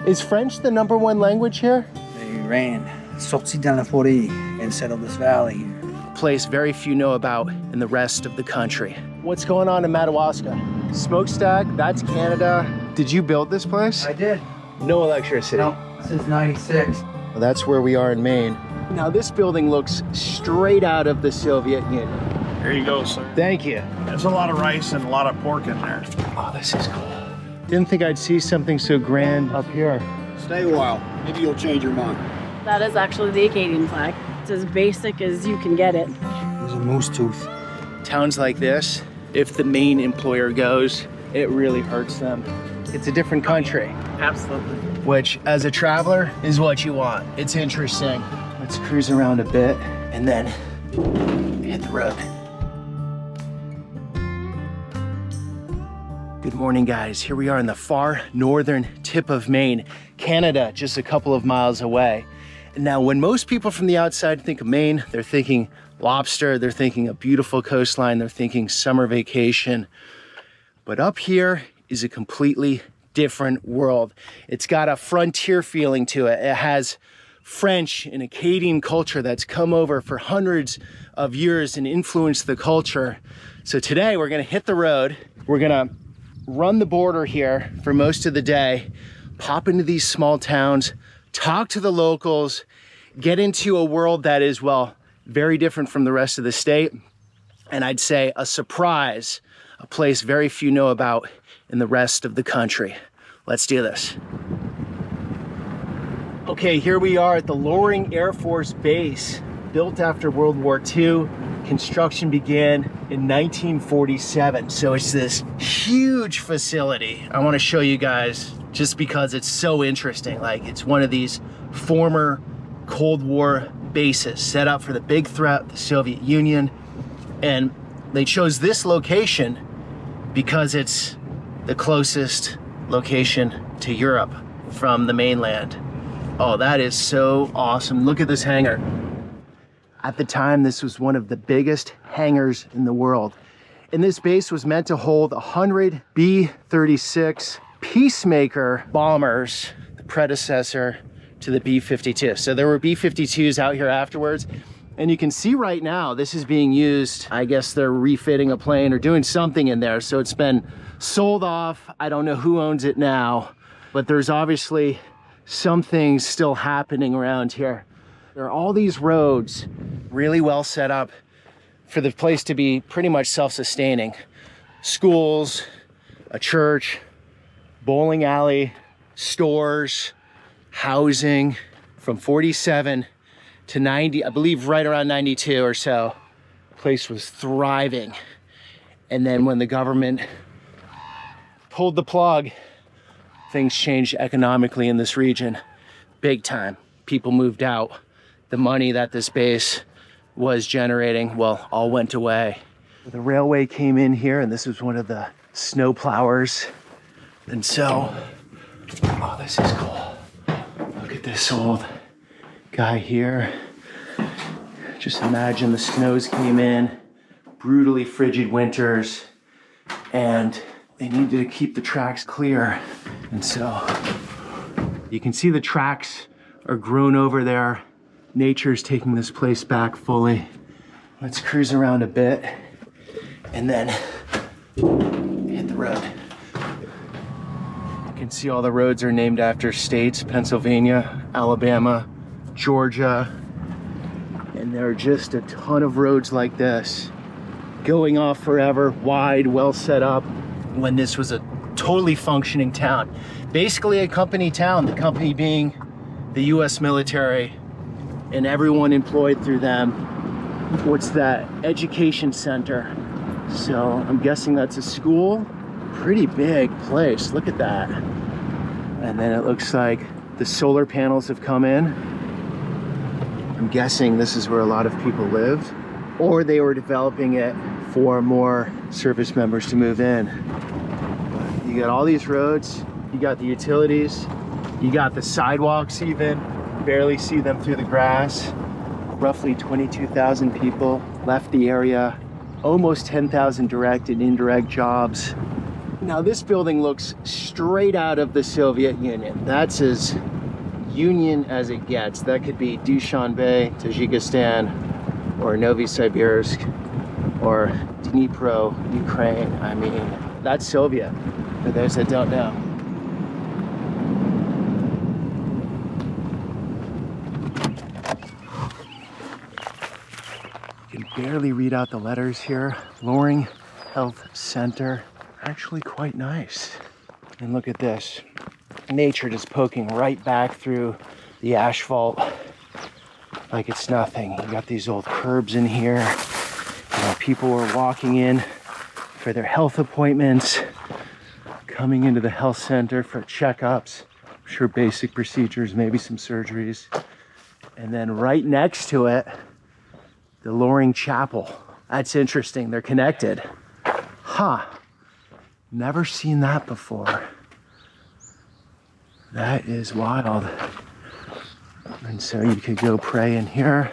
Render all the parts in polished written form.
Is French the #1 language here? They ran sorti dans la forêt and settled this valley. A place very few know about in the rest of the country. What's going on in Madawaska? Smokestack, that's Canada. Did you build this place? I did. No electricity. No, since '96. Well, that's where we are in Maine. Now this building looks straight out of the Soviet Union. Here you go, sir. Thank you. There's a lot of rice and a lot of pork in there. Oh, this is cool. Didn't think I'd see something so grand up here. Stay a while. Maybe you'll change your mind. That is actually the Acadian flag. It's as basic as you can get it. There's a moose tooth. Towns like this, if the main employer goes, it really hurts them. It's a different country. Absolutely. Which, as a traveler, is what you want. It's interesting. Let's cruise around a bit and then hit the road. Good morning, guys. Here we are in the far northern tip of Maine, Canada, just a couple of miles away. Now, when most people from the outside think of Maine, they're thinking lobster, they're thinking a beautiful coastline, they're thinking summer vacation. But up here is a completely different world. It's got a frontier feeling to it. It has French and Acadian culture that's come over for hundreds of years and influenced the culture. So today we're gonna hit the road. We're gonna run the border here for most of the day, pop into these small towns, talk to the locals, get into a world that is, well, very different from the rest of the state. And I'd say a surprise, a place very few know about in the rest of the country. Let's do this. Okay, here we are at the Loring Air Force Base, built after World War II. Construction began in 1947. So it's this huge facility. I want to show you guys just because it's so interesting. Like, it's one of these former Cold War bases set up for the big threat, the Soviet Union. And they chose this location because it's the closest location to Europe from the mainland. Oh, that is so awesome. Look at this hangar. At the time, this was one of the biggest hangars in the world. And this base was meant to hold 100 B-36 Peacemaker bombers, the predecessor to the B-52. So there were B-52s out here afterwards. And you can see right now, this is being used. I guess they're refitting a plane or doing something in there. So it's been sold off. I don't know who owns it now, but there's obviously some things still happening around here. There are all these roads really well set up for the place to be pretty much self-sustaining. Schools, a church, bowling alley, stores, housing. From 47 to 90, I believe right around 92 or so, the place was thriving. And then when the government pulled the plug, things changed economically in this region big time. People moved out. The money that this base was generating, well, all went away. The railway came in here, and this was one of the snow plowers. And so, oh, this is cool. Look at this old guy here. Just imagine the snows came in, brutally frigid winters, and they needed to keep the tracks clear. And so you can see the tracks are grown over there. Nature's taking this place back fully. Let's cruise around a bit and then hit the road. You can see all the roads are named after states: Pennsylvania, Alabama, Georgia. And there are just a ton of roads like this going off forever, wide, well set up, when this was a totally functioning town. Basically a company town, the company being the US military and everyone employed through them. What's that? Education center. So I'm guessing that's a school. Pretty big place, look at that. And then it looks like the solar panels have come in. I'm guessing this is where a lot of people lived, or they were developing it for more service members to move in. You got all these roads, you got the utilities, you got the sidewalks even. Barely see them through the grass. Roughly 22,000 people left the area. Almost 10,000 direct and indirect jobs Now this building looks straight out of the Soviet Union. That's as Union as it gets. That could be Dushanbe, Tajikistan, or Novosibirsk, or Dnipro, Ukraine. I mean, that's Soviet, for those that don't know. You can barely read out the letters here. Loring Health Center. Actually quite nice. And look at this. Nature just poking right back through the asphalt like it's nothing. You got these old curbs in here. You know, people were walking in for their health appointments, coming into the health center for checkups. I'm sure basic procedures, maybe some surgeries. And then right next to it, the Loring Chapel. That's interesting, they're connected. Huh, never seen that before. That is wild. And so you could go pray in here.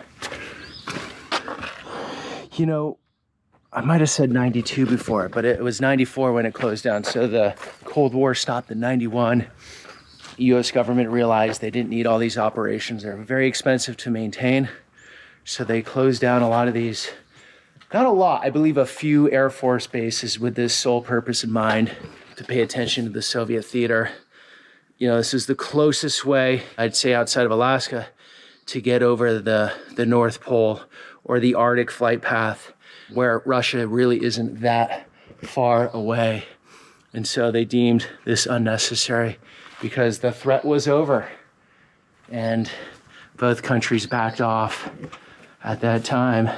You know, I might have said 92 before, but it was 94 when it closed down. So the Cold War stopped in 91. US government realized they didn't need all these operations. They're very expensive to maintain. So they closed down a lot of these, not a lot, I believe a few Air Force bases with this sole purpose in mind, to pay attention to the Soviet theater. You know, this is the closest way, I'd say outside of Alaska, to get over the North Pole or the Arctic flight path, where Russia really isn't that far away. And so they deemed this unnecessary because the threat was over. And both countries backed off at that time.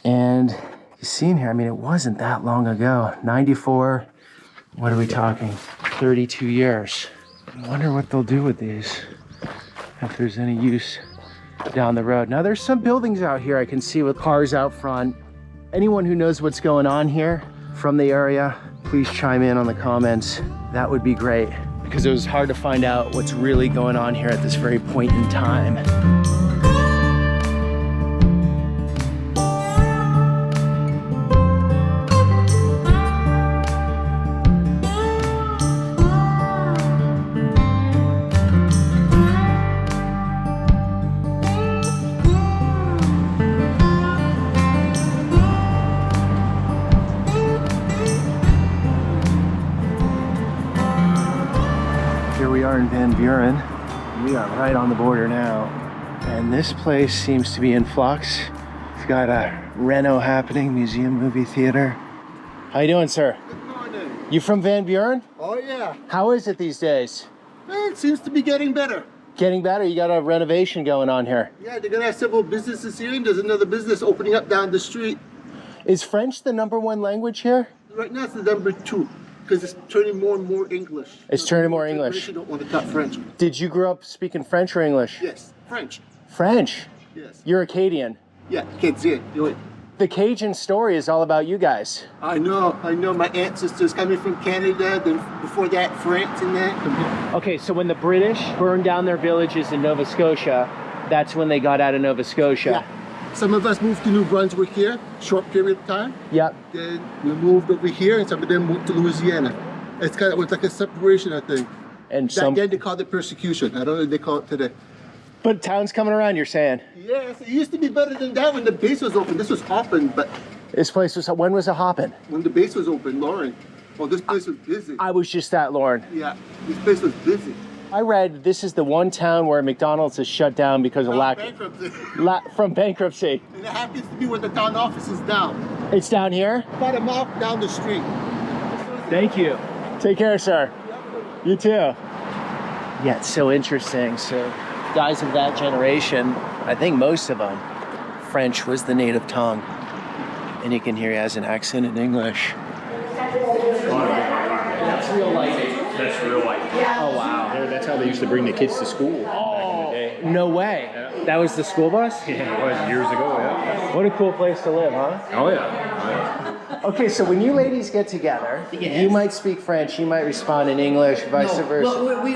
And you see in here, I mean, it wasn't that long ago. 94, what are we talking? 32 years. I wonder what they'll do with these, if there's any use down the road. Now there's some buildings out here I can see with cars out front. Anyone who knows what's going on here from the area, please chime in on the comments. That would be great, because it was hard to find out what's really going on here at this very point in time. In Van Buren. We are right on the border now, and this place seems to be in flux. We've got a reno happening, museum, movie theater. How you doing, sir? Good morning. You from Van Buren? Oh yeah. How is it these days? It seems to be getting better. Getting better? You got a renovation going on here. Yeah, they're gonna have several businesses here, and there's another business opening up down the street. Is French the #1 language here? Right now it's the #2. Because it's turning more and more English. It's turning more English. You don't want to cut French. Did you grow up speaking French or English? Yes, French. French? Yes. You're Acadian. Yeah, kids here. Do it. The Cajun story is all about you guys. I know. My ancestors coming from Canada, then before that France and that. Okay, so when the British burned down their villages in Nova Scotia, that's when they got out of Nova Scotia. Yeah. Some of us moved to New Brunswick here, short period of time. Yep. Then we moved over here, and some of them moved to Louisiana. It was like a separation, I think. And Back then they called it persecution. I don't know if they call it today. But town's coming around, you're saying? Yes, it used to be better than that when the base was open. This was hopping, but This place was, when was it hopping? when the base was open, Loring. Oh, this place was busy. I was just at Lauren. Yeah, this place was busy. I read this is the one town where McDonald's is shut down because of Bankruptcy. from bankruptcy. And it happens to be where the town office is down. It's down here? About a mile down the street. Thank you. Take care, sir. You too. Yeah, it's so interesting. So guys of that generation, I think most of them, French was the native tongue. And you can hear he has an accent in English. That's real lighting. That's real life. Oh, wow. That's how they used to bring the kids to school back in the day. No way. Yeah. That was the school bus? Yeah, it was years ago, yeah. What a cool place to live, huh? Oh, yeah. Okay, so when you ladies get together, you might speak French, you might respond in English, vice versa. Well, we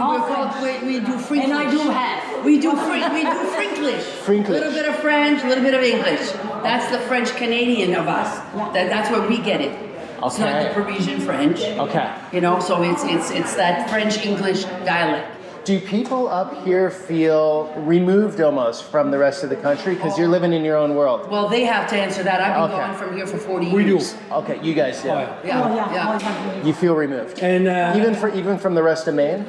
do French. And I do half. We do Frinklish. Frinklish. A little bit of French, a little bit of English. That's the French Canadian of us. That's where we get it. It's not the Parisian French. Okay. You know, so it's that French-English dialect. Do people up here feel removed almost from the rest of the country because you're living in your own world? Well, they have to answer that. I've been Okay. going from here for 40 years. Okay, you guys do. Yeah. You feel removed, And even from the rest of Maine.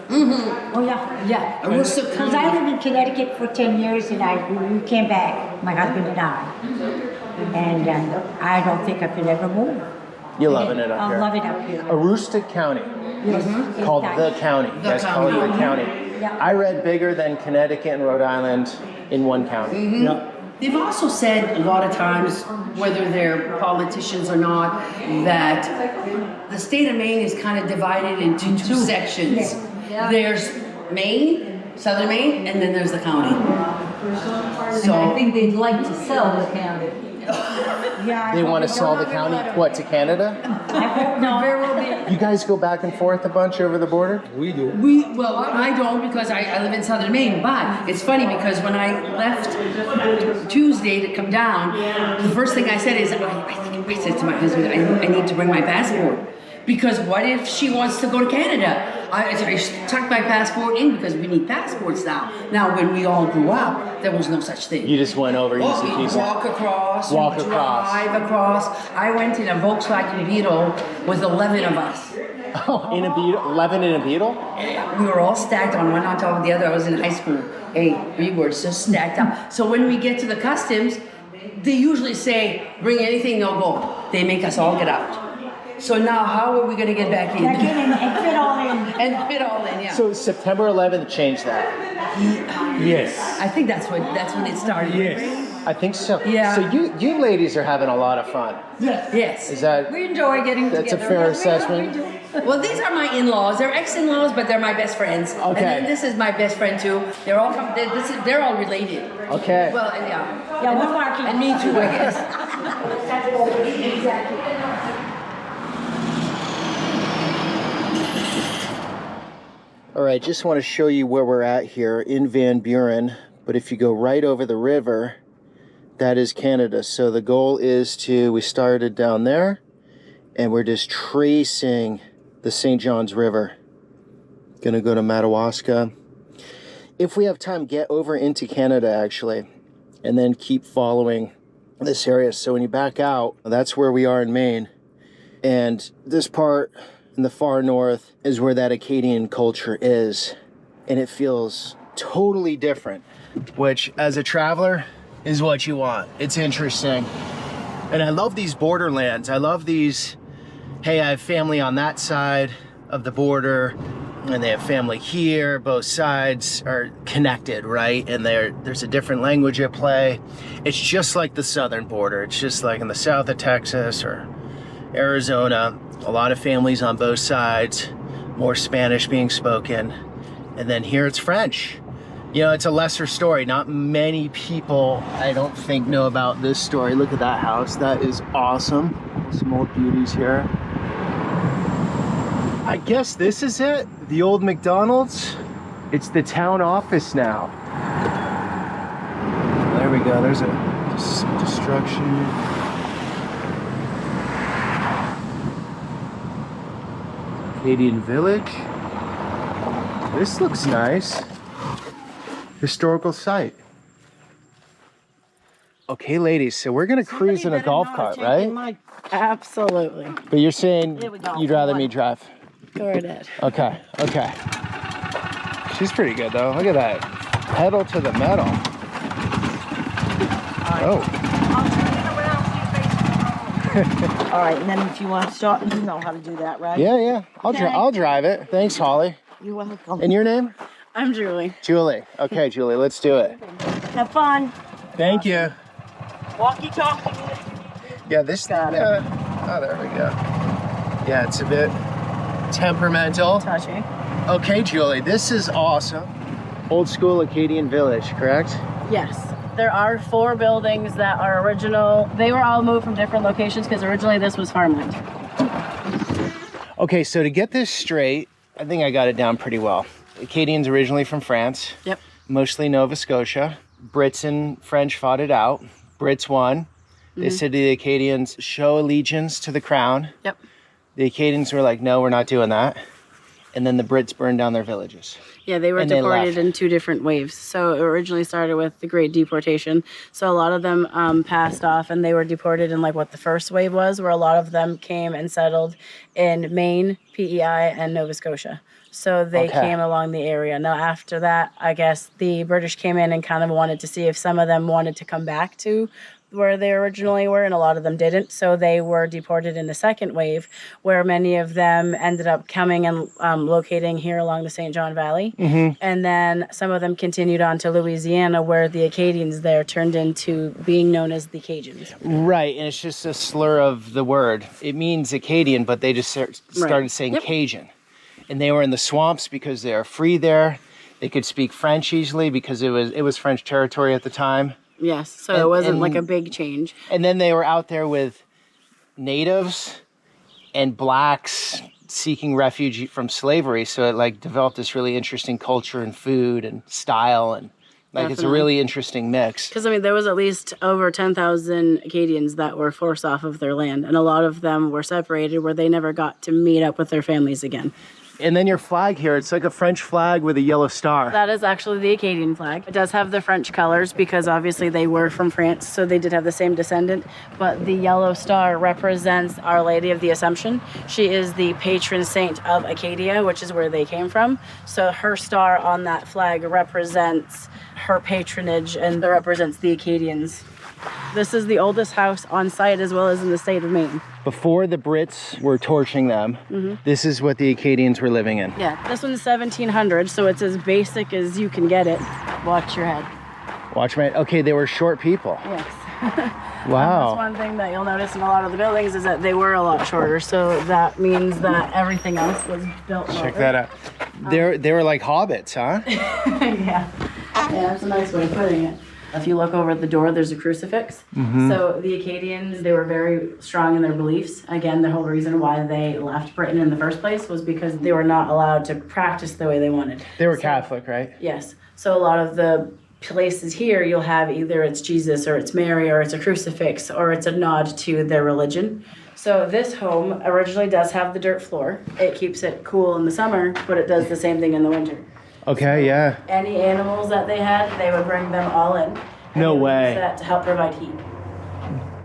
Oh yeah. Yeah. Aroostook Because I lived in Connecticut for 10 years and we came back, my husband and I. And I don't think I could ever move. You're loving it up I'm here. loving it up here. Aroostook County, Yes. called it's the nice. county. You guys call it the county. Yeah. I read bigger than Connecticut and Rhode Island in one county. They've also said a lot of times, whether they're politicians or not, that the state of Maine is kind of divided into two sections. There's Maine, southern Maine, and then there's the county. So I think they'd like to sell the county. Yeah, I They hope want to they sell don't the have a county, lot what, to Canada? of- I hope not. You guys go back and forth a bunch over the border? we do. Well, I don't because I live in southern Maine, but it's funny because when I left Tuesday to come down, the first thing I said is, I said to my husband, I need to bring my passport. Because what if she wants to go to Canada? I tucked my passport in because we need passports now. Now, when we all grew up, there was no such thing. You just went over easy Oh, you peasy. walk across, Walk you across. drive across. I went in a Volkswagen Beetle with 11 of us. Oh, in a beetle, 11 in a beetle? We were all stacked on one on top of the other. I was in high school. Hey, we were just stacked up. So when we get to the customs, they usually say, bring anything, they'll go. They make us all get out. So now how are we going to get back in? Back in and fit all in. And fit all in, yeah. So September 11th changed that. Yes. I think that's when it started. Yes. I think so. Yeah. So you ladies are having a lot of fun. Yes. Is that, We enjoy getting that's a together. fair assessment? Well, these are my in-laws. They're ex-in-laws, but they're my best friends. Okay. And then this is my best friend too. They're all they're all related. Okay. Well, and yeah. Yeah, we're marking. And me too, I guess. All right, just want to show you where we're at here in Van Buren. But if you go right over the river, that is Canada. So the goal is we started down there and we're just tracing the St. Johns River. Gonna go to Madawaska. If we have time, get over into Canada actually, and then keep following this area. So when you back out, that's where we are in Maine. And this part in the far north is where that Acadian culture is. And it feels totally different, which as a traveler is what you want. It's interesting. And I love these borderlands. I love these, hey, I have family on that side of the border and they have family here. Both sides are connected, right? And there's a different language at play. It's just like the southern border. It's just like in the south of Texas or Arizona. A lot of families on both sides, more Spanish being spoken. And then here it's French. You know, it's a lesser story. Not many people, I don't think, know about this story. Look at that house. That is awesome. Some old beauties here. I guess this is it. The old McDonald's. It's the town office now. There we go. There's some destruction. Acadian Village. This looks nice. Historical site. Okay, ladies, so we're gonna cruise in a golf cart, right? Absolutely. But you're saying Here we go. you'd rather me drive? Go right ahead. Okay, okay. She's pretty good though. Look at that. Pedal to the metal. Oh. All right, and then if you want to start, you know how to do that, right? Yeah, yeah. Okay. I'll drive it. Thanks, Holly. You're welcome. And your name? I'm Julie. Julie. Okay, Julie, let's do it. Have fun. Thank you. Walkie-talkie. Yeah, this thing, oh, there we go. Yeah, it's a bit temperamental. Touchy. Okay, Julie, this is awesome. Old school Acadian Village, correct? Yes. There are 4 buildings that are original. They were all moved from different locations because originally this was farmland. Okay, so to get this straight, I think I got it down pretty well. Acadians originally from France. Yep. Mostly Nova Scotia. Brits and French fought it out. Brits won. They said to the Acadians, show allegiance to the crown. Yep. The Acadians were like, no, we're not doing that. And then the Brits burned down their villages. Yeah, they were And they deported left. in 2 different waves. So it originally started with the Great Deportation. So a lot of them passed off, and they were deported in like what the first wave was, where a lot of them came and settled in Maine, PEI, and Nova Scotia. So they came along the area. Now after that, I guess the British came in and kind of wanted to see if some of them wanted to come back to where they originally were, and a lot of them didn't. So they were deported in the second wave, where many of them ended up coming and locating here along the St. John Valley. And then some of them continued on to Louisiana, where the Acadians there turned into being known as the Cajuns. Right, and it's just a slur of the word. It means Acadian, but they just started saying Cajun. And they were in the swamps because they are free there. They could speak French easily because it was French territory at the time. Yes, so it wasn't like a big change. And then they were out there with natives and blacks seeking refuge from slavery. So it like developed this really interesting culture and food and style, and like it's a really interesting mix. Because I mean, there was at least over 10,000 Acadians that were forced off of their land, and a lot of them were separated where they never got to meet up with their families again. And then your flag here, it's like a French flag with a yellow star. That is actually the Acadian flag. It does have the French colors because obviously they were from France, so they did have the same descendant. But the yellow star represents Our Lady of the Assumption. She is the patron saint of Acadia, which is where they came from. So her star on that flag represents her patronage, and that represents the Acadians. This is the oldest house on site as well as in the state of Maine. Before the Brits were torching them, this is what the Acadians were living in. Yeah, this one's 1700, so it's as basic as you can get it. Watch your head. Watch my, okay, they were short people. Yes. Wow. That's one thing that you'll notice in a lot of the buildings is that they were a lot shorter, so that means that everything else was built lower. Check that out. They were like hobbits, huh? Yeah, that's a nice way of putting it. If you look over at the door, there's a crucifix. So the Acadians, they were very strong in their beliefs. Again, the whole reason why they left Britain in the first place was because they were not allowed to practice the way they wanted. They were Catholic, right? Yes. So a lot of the places here, you'll have either it's Jesus or it's Mary or it's a crucifix or it's a nod to their religion. So this home originally does have the dirt floor. It keeps it cool in the summer, but it does the same thing in the winter. Okay, yeah. Any animals that they had, they would bring them all in. No way. Use that to help provide heat.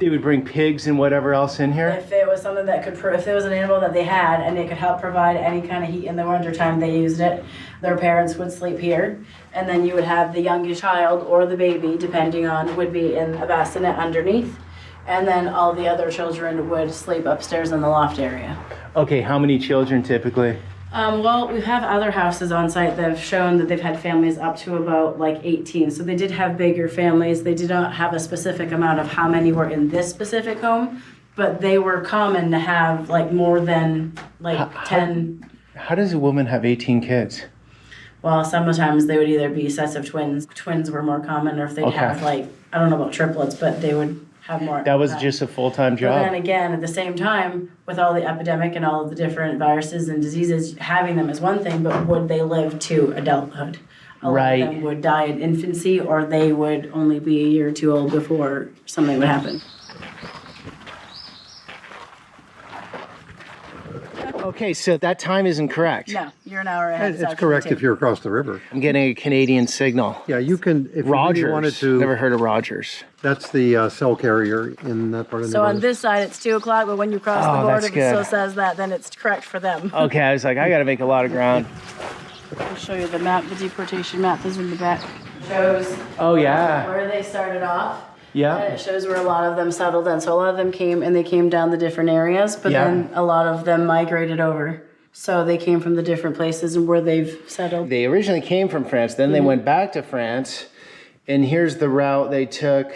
They would bring pigs and whatever else in here? If it was something that could, if there was an animal that they had and it could help provide any kind of heat in the wintertime, they used it. Their parents would sleep here. And then you would have the youngest child or the baby, depending on, would be in a bassinet underneath. And then all the other children would sleep upstairs in the loft area. Okay, how many children typically? Well, we have other houses on site that have shown that they've had families up to about like 18. So they did have bigger families. They did not have a specific amount of how many were in this specific home, but they were common to have like more than like 10. How does a woman have 18 kids? Well, sometimes they would either be sets of twins. Twins were more common, or if they'd have like, I don't know about triplets, but they would have more. That was just a full-time job. But then again, at the same time, with all the epidemic and all of the different viruses and diseases, having them is one thing, but would they live to adulthood? A lot of them would die in infancy, or they would only be a year or two old before something would happen. Okay, so that time isn't correct. No, you're an hour ahead. It's correct if you're across the river. I'm getting a Canadian signal. Yeah, you can, if Rogers. you really wanted to. Never heard of Rogers. That's the cell carrier in that part of the So river. on this side, it's 2 o'clock, but when you cross the border, if it still says that, then it's correct for them. Okay, I was like, I gotta make a lot of ground. I'll show you the map, the deportation map is in the back. Shows where they started off. Yeah. And it shows where a lot of them settled in. So a lot of them came and they came down the different areas, but then a lot of them migrated over. So they came from the different places and where they've settled. They originally came from France, then they went back to France, and here's the route they took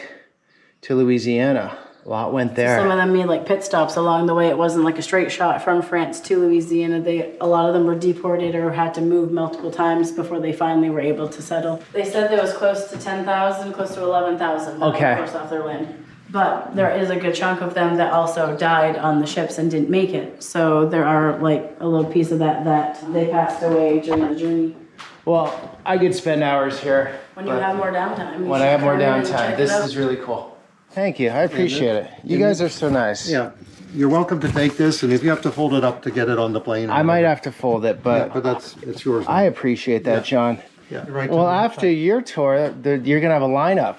to Louisiana. A lot went there. Some of them made like pit stops along the way. It wasn't like a straight shot from France to Louisiana. A lot of them were deported or had to move multiple times before they finally were able to settle. They said there was close to 10,000, close to 11,000 that were forced off their land. But there is a good chunk of them that also died on the ships and didn't make it. So there are like a little piece of that they passed away during the journey. Well, I could spend hours here. When you have more downtime. When I have more downtime. This is really cool. Thank you. I appreciate it. You guys are so nice. Yeah. You're welcome to take this, and if you have to fold it up to get it on the plane. I might have to fold it, Yeah, but it's yours. I appreciate that, John. Yeah. Right. Well, after your tour, you're gonna have a lineup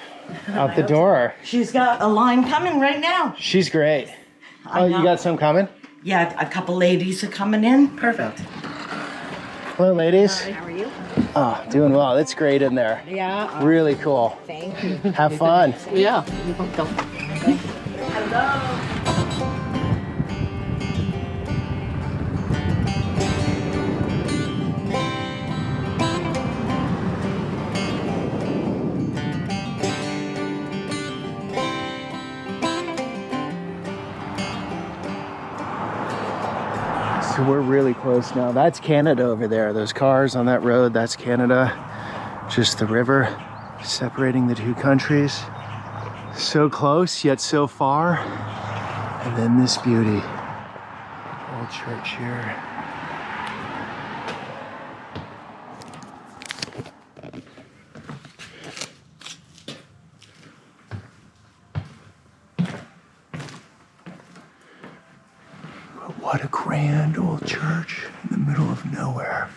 out the door. She's got a line coming right now. She's great. I Oh, know. you got some coming? Yeah, a couple ladies are coming in. Perfect. Hello, ladies. How are you? Oh, doing well. It's great in there. Yeah. Really cool. Thank you. Have fun. Yeah. So we're really close now. That's Canada over there. Those cars on that road, that's Canada. Just the river separating the two countries. So close, yet so far. And then this beauty. Old church here. What a grand old church in the middle of nowhere.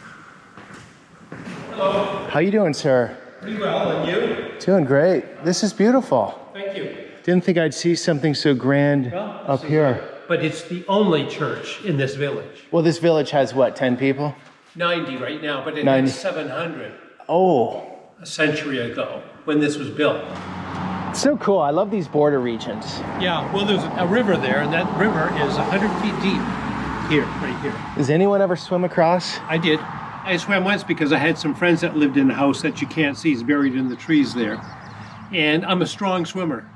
Hello. How you doing, sir? Pretty well, and you? Doing great. This is beautiful. Thank you. Didn't think I'd see something so grand up here. But it's the only church in this village. Well, this village has what, 10 people? 90 right now, but it 90. had 700 Oh, a century ago when this was built. so cool. I love these border regions. Yeah, well, there's a river there, and that river is 100 feet deep. Here, right here. Does anyone ever swim across? I did. I swam once because I had some friends that lived in a house that you can't see is buried in the trees there. And I'm a strong swimmer.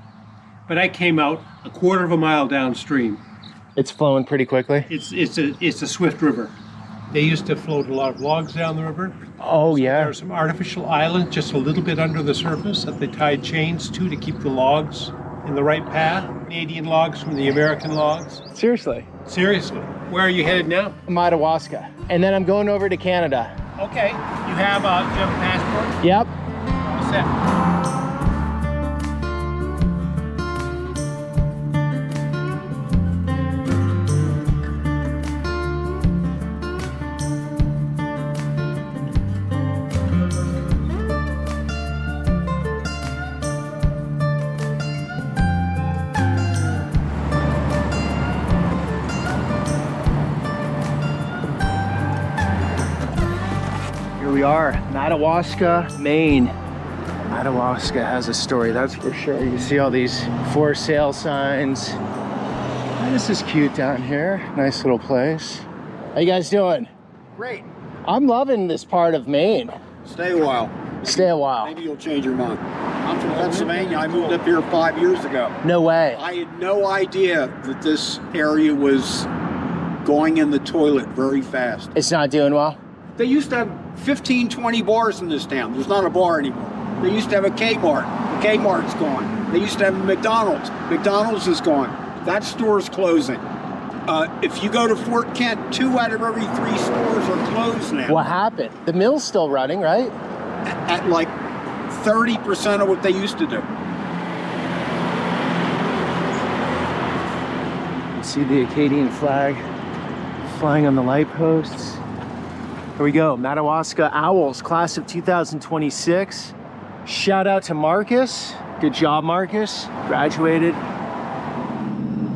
But I came out a quarter of a mile downstream. It's flowing pretty quickly? It's a swift river. They used to float a lot of logs down the river. Oh, yeah. There are some artificial islands just a little bit under the surface that they tied chains to keep the logs in the right path. Canadian logs from the American logs. Seriously? Seriously. Where are you headed now? Madawaska. And then I'm going over to Canada. Okay. You have a passport? Yep. All set. Here we are, Madawaska, Maine. Madawaska has a story, that's for sure. You see all these for sale signs. This is cute down here. Nice little place. How you guys doing? Great. I'm loving this part of Maine. Stay a while. Stay a while. Maybe you'll change your mind. I'm from Pennsylvania. I moved up here 5 years ago. No way. I had no idea that this area was going in the toilet very fast. It's not doing well? They used to have 15, 20 bars in this town. There's not a bar anymore. They used to have a Kmart. The Kmart's gone. They used to have a McDonald's. McDonald's is gone. That store's closing. If you go to Fort Kent, 2 out of every 3 stores are closed now. What happened? The mill's still running, right? At like 30% of what they used to do. You see the Acadian flag flying on the light posts. Here we go, Madawaska Owls, class of 2026. Shout out to Marcus. Good job, Marcus. Graduated.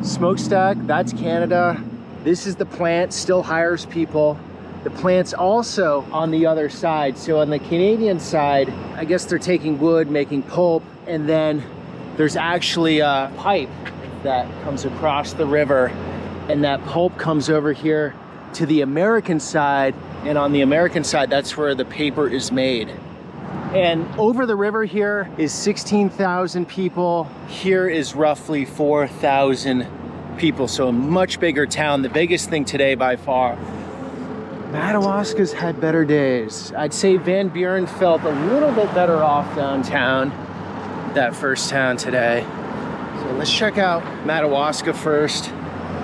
Smokestack, that's Canada. This is the plant, still hires people. The plant's also on the other side. So on the Canadian side, I guess they're taking wood, making pulp, and then there's actually a pipe that comes across the river, and that pulp comes over here to the American side, and on the American side, that's where the paper is made. And over the river here is 16,000 people. Here is roughly 4,000 people, so a much bigger town, the biggest thing today by far. Madawaska's had better days. I'd say Van Buren felt a little bit better off downtown, that first town today. So let's check out Madawaska first,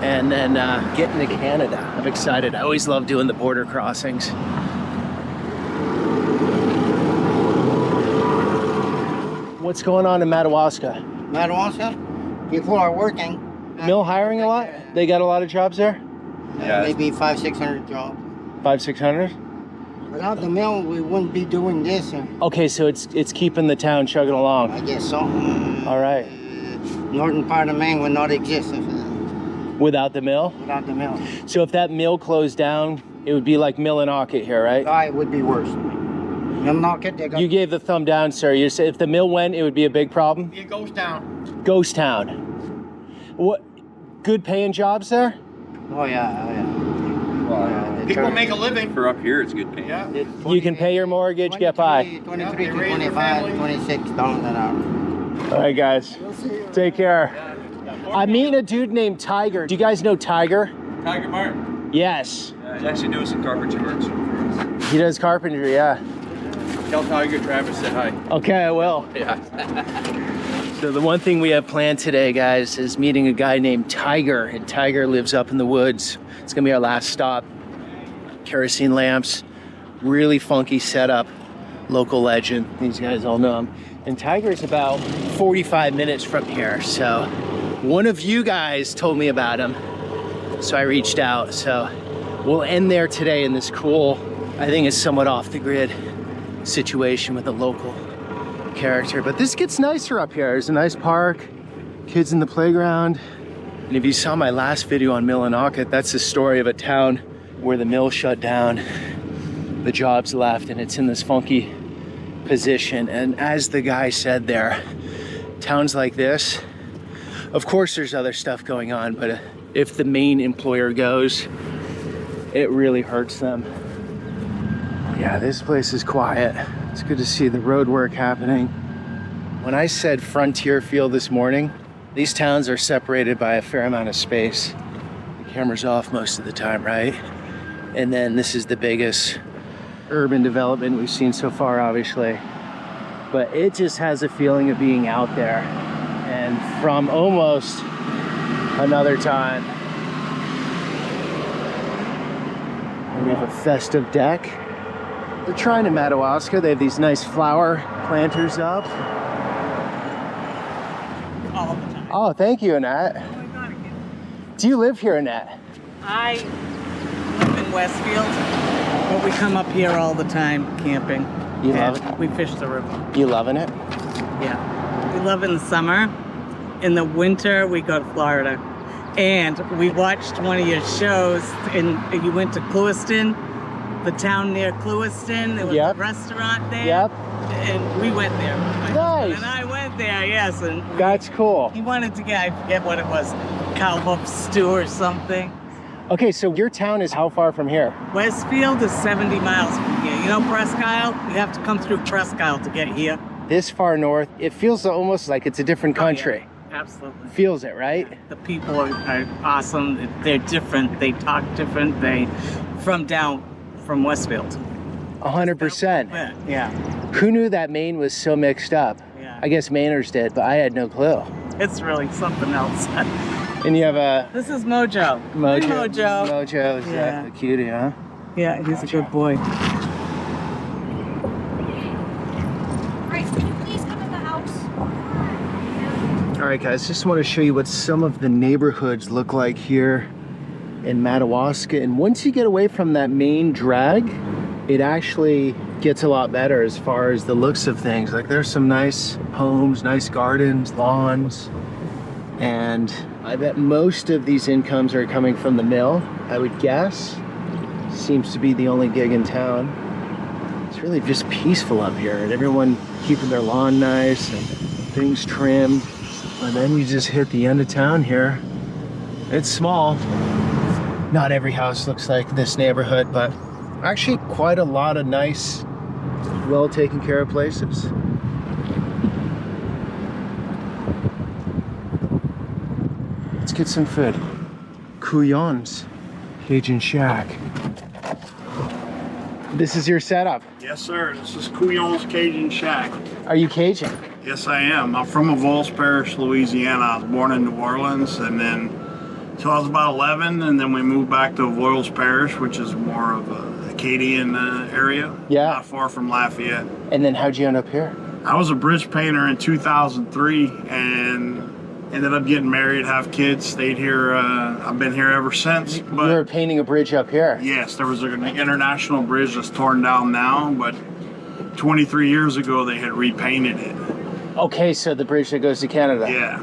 and then get into Canada. I'm excited. I always love doing the border crossings. What's going on in Madawaska? Madawaska? People are working. Mill hiring a lot? They got a lot of jobs there? Maybe 500-600 jobs. 500-600? Without the mill, we wouldn't be doing this. Okay, so it's keeping the town chugging along. I guess so. All right. Northern part of Maine would not exist without the mill? Without the mill. So if that mill closed down, it would be like Millinocket here, right? It would be worse. Millinocket, You gave the thumb down, sir. You said if the mill went, it would be a big problem? Be a ghost town. Ghost town. What? Good paying jobs there? Oh yeah. People make a living. For up here, it's good pay. Yeah. You can pay your mortgage, get by. 23 to 25, 26 dollars an hour. All right, guys. Take care. I'm meeting a dude named Tiger. Do you guys know Tiger? Tiger Martin. Yes. He's actually doing some carpentry work for us. He does carpentry, yeah. Tell Tiger Travis said hi. Okay, I will. Yeah. So the one thing we have planned today, guys, is meeting a guy named Tiger. And Tiger lives up in the woods. It's gonna be our last stop. Kerosene lamps, really funky setup, local legend. These guys all know him. And Tiger's about 45 minutes from here. So one of you guys told me about him. So I reached out. So we'll end there today in this cool, I think it's somewhat off the grid situation with a local character. But this gets nicer up here. There's a nice park, kids in the playground. And if you saw my last video on Millinocket, that's the story of a town where the mill shut down, the jobs left, and it's in this funky position. And as the guy said there, towns like this, of course there's other stuff going on, but if the main employer goes, it really hurts them. Yeah, this place is quiet. It's good to see the road work happening. When I said frontier feel this morning, these towns are separated by a fair amount of space. The camera's off most of the time, right? And then this is the biggest urban development we've seen so far, obviously. But it just has a feeling of being out there and from almost another time. And we have a festive deck. They're trying in Madawaska. They have these nice flower planters up. All the time. Oh, thank you, Annette. Do you live here, Annette? I live in Westfield, but we come up here all the time camping. You love it? We fish the river. You loving it? Yeah. We love in the summer. In the winter, we go to Florida. And we watched one of your shows, and you went to Clewiston, the town near Clewiston. There was a restaurant there. Yep. And we went there. Nice. And I went there, yes. And that's cool. He wanted to get, I forget what it was, cow hoof stew or something. Okay, so your town is how far from here? Westfield is 70 miles from here. You know Presque Isle? You have to come through Presque Isle to get here. This far north, it feels almost like it's a different country. Yeah, absolutely. Feels it, right? The people are awesome. They're different. They talk different. They from Westfield. 100%. Yeah. Who knew that Maine was so mixed up? Yeah. I guess Mainers did, but I had no clue. It's really something else. And you have a... This is Mojo. Mojo. Hi, Mojo. Mojo is Yeah. a cutie, huh? Yeah, he's a good boy. All right, guys, just want to show you what some of the neighborhoods look like here in Madawaska. And once you get away from that main drag, it actually gets a lot better as far as the looks of things. Like there's some nice homes, nice gardens, lawns. And I bet most of these incomes are coming from the mill, I would guess. Seems to be the only gig in town. It's really just peaceful up here, and everyone keeping their lawn nice and things trimmed. And then you just hit the end of town here. It's small. Not every house looks like this neighborhood, but actually quite a lot of nice, well taken care of places. Let's get some food. Cajuns, Cajun Shack. This is your setup? Yes, sir. This is Cajuns Cajun Shack. Are you Cajun? Yes, I am. I'm from Avoyelles Parish, Louisiana. I was born in New Orleans, and then till I was about 11, and then we moved back to Avoyelles Parish, which is more of a Acadian area. Yeah. Not far from Lafayette. And then how'd you end up here? I was a bridge painter in 2003, and Ended up getting married, have kids, stayed here. I've been here ever since. But you were painting a bridge up here. yes, there was an international bridge that's torn down now, but 23 years ago they had repainted it. Okay, so the bridge that goes to Canada. Yeah.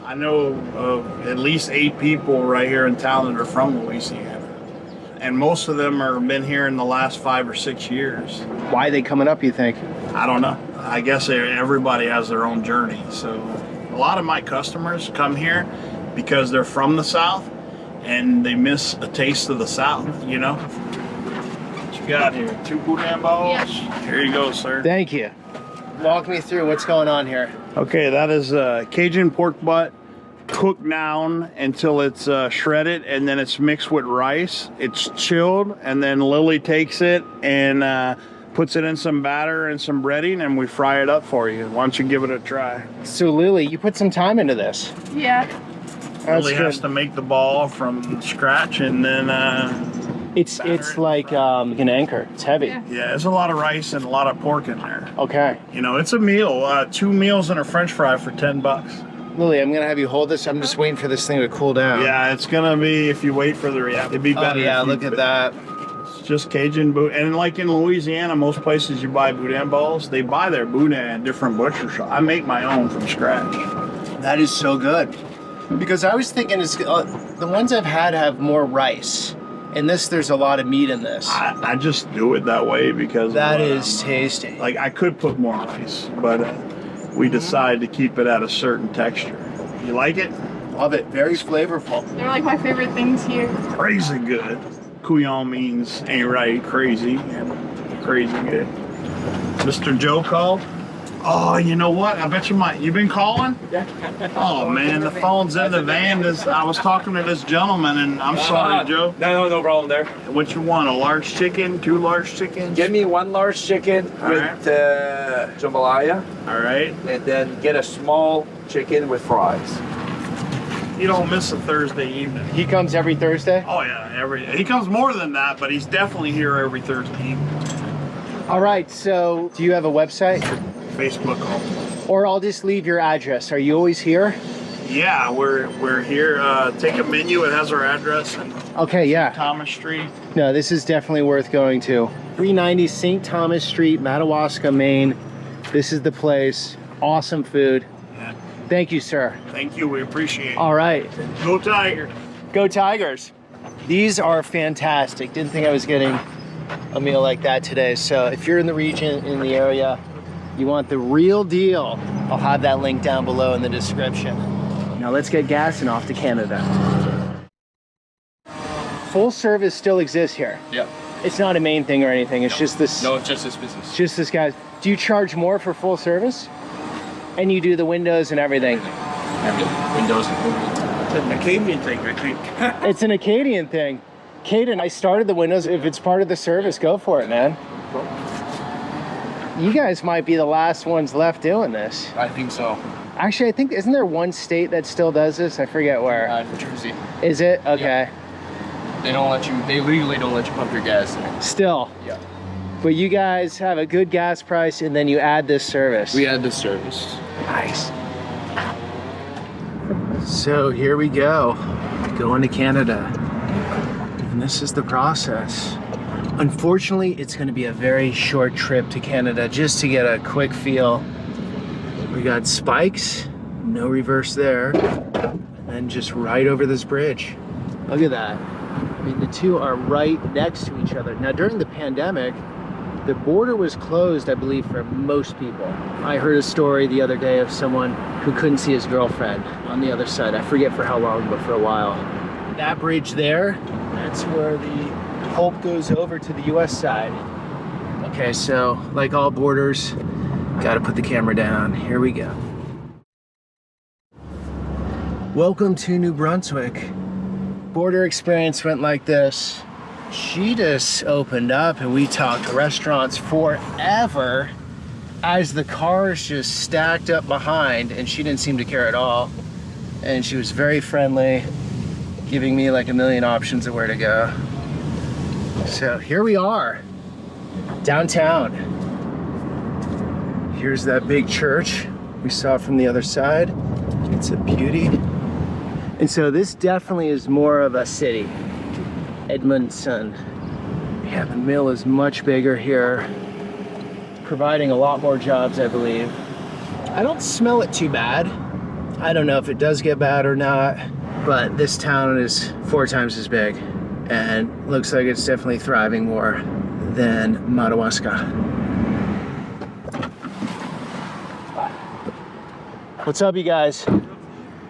I know of at least 8 people right here in town that are from Louisiana. And most of them are been here in the last 5 or 6 years. Why are they coming up, you think? I don't know. I guess everybody has their own journey. So a lot of my customers come here because they're from the South and they miss a taste of the South, you know? What you got here? 2 boudin balls? Yeah. Here you go, sir. Thank you. Walk me through what's going on here. Okay, that is Cajun pork butt cooked down until it's shredded, and then it's mixed with rice. It's chilled, and then Lily takes it and puts it in some batter and some breading, and we fry it up for you. Why don't you give it a try? So Lily, you put some time into this. Yeah. Lily has to make the ball from scratch, and then it's like an anchor. It's heavy. yeah, there's a lot of rice and a lot of pork in there. Okay. You know, it's a meal. 2 meals and a French fry for $10. Lily, I'm gonna have you hold this. I'm just waiting for this thing to cool down. Yeah, it's gonna be, if you wait for the reaction, it'd be better. Oh, yeah, look at that. It's just Cajun boudin. And like in Louisiana, most places you buy boudin balls, they buy their boudin at different butcher shops. I make my own from scratch. That is so good. Because I was thinking, the ones I've had have more rice. In this, there's a lot of meat in this. I just do it that way because that is tasty. Like, I could put more rice, but we decided to keep it at a certain texture. You like it? Love it. Very flavorful. They're like my favorite things here. Crazy good. Couillon means ain't right, crazy, and crazy good. Mr. Joe called? Oh, you know what? I bet you've been calling? Yeah. Oh man, the phone's in the van. I was talking to this gentleman, and I'm sorry, Joe. No problem there. What you want? A large chicken? 2 large chickens? Give me 1 large chicken with jambalaya. All right. And then get a small chicken with fries. You don't miss a Thursday evening. He comes every Thursday? Oh yeah, he comes more than that, but he's definitely here every Thursday evening. All right, so do you have a website? Facebook. Or I'll just leave your address. Are you always here? Yeah, we're here. Take a menu. It has our address. And okay, yeah. Thomas Street. No, this is definitely worth going to. 390 St. Thomas Street, Madawaska, Maine. This is the place. Awesome food. Yeah. Thank you, sir. Thank you. We appreciate it. All right. Go Tigers. Go Tigers. These are fantastic. Didn't think I was getting a meal like that today. So if you're in the region, in the area, you want the real deal, I'll have that link down below in the description. Now let's get gas and off to Canada. Full service still exists here. Yeah. It's not a Maine thing or anything. It's just this. No, it's just this business. Just this guy. Do you charge more for full service? And you do the windows and everything? Windows. It's an Acadian thing, I think. It's an Acadian thing. Caden, I started the windows. If it's part of the service, go for it, man. You guys might be the last ones left doing this. I think so. Actually, I think, isn't there one state that still does this? I forget where. New Jersey. Is it? Okay. Yeah. They legally don't let you pump your gas there. Still? Yeah. But you guys have a good gas price and then you add this service. We add this service. Nice. So here we go, going to Canada. And this is the process. Unfortunately, it's going to be a very short trip to Canada just to get a quick feel. We got spikes, no reverse there, and then just right over this bridge. Look at that. I mean, the two are right next to each other. Now, during the pandemic, the border was closed, I believe, for most people. I heard a story the other day of someone who couldn't see his girlfriend on the other side. I forget for how long, but for a while. That bridge there, that's where the Hope goes over to the US side. Okay, so like all borders, gotta put the camera down. Here we go. Welcome to New Brunswick. Border experience went like this. She just opened up and we talked restaurants forever as the cars just stacked up behind, and she didn't seem to care at all. And she was very friendly, giving me like a million options of where to go. So here we are, downtown. Here's that big church we saw from the other side. It's a beauty. And so this definitely is more of a city. Edmondson. Yeah, the mill is much bigger here, providing a lot more jobs, I believe. I don't smell it too bad. I don't know if it does get bad or not, but this town is 4 times as big and looks like it's definitely thriving more than Madawaska. What's up, you guys?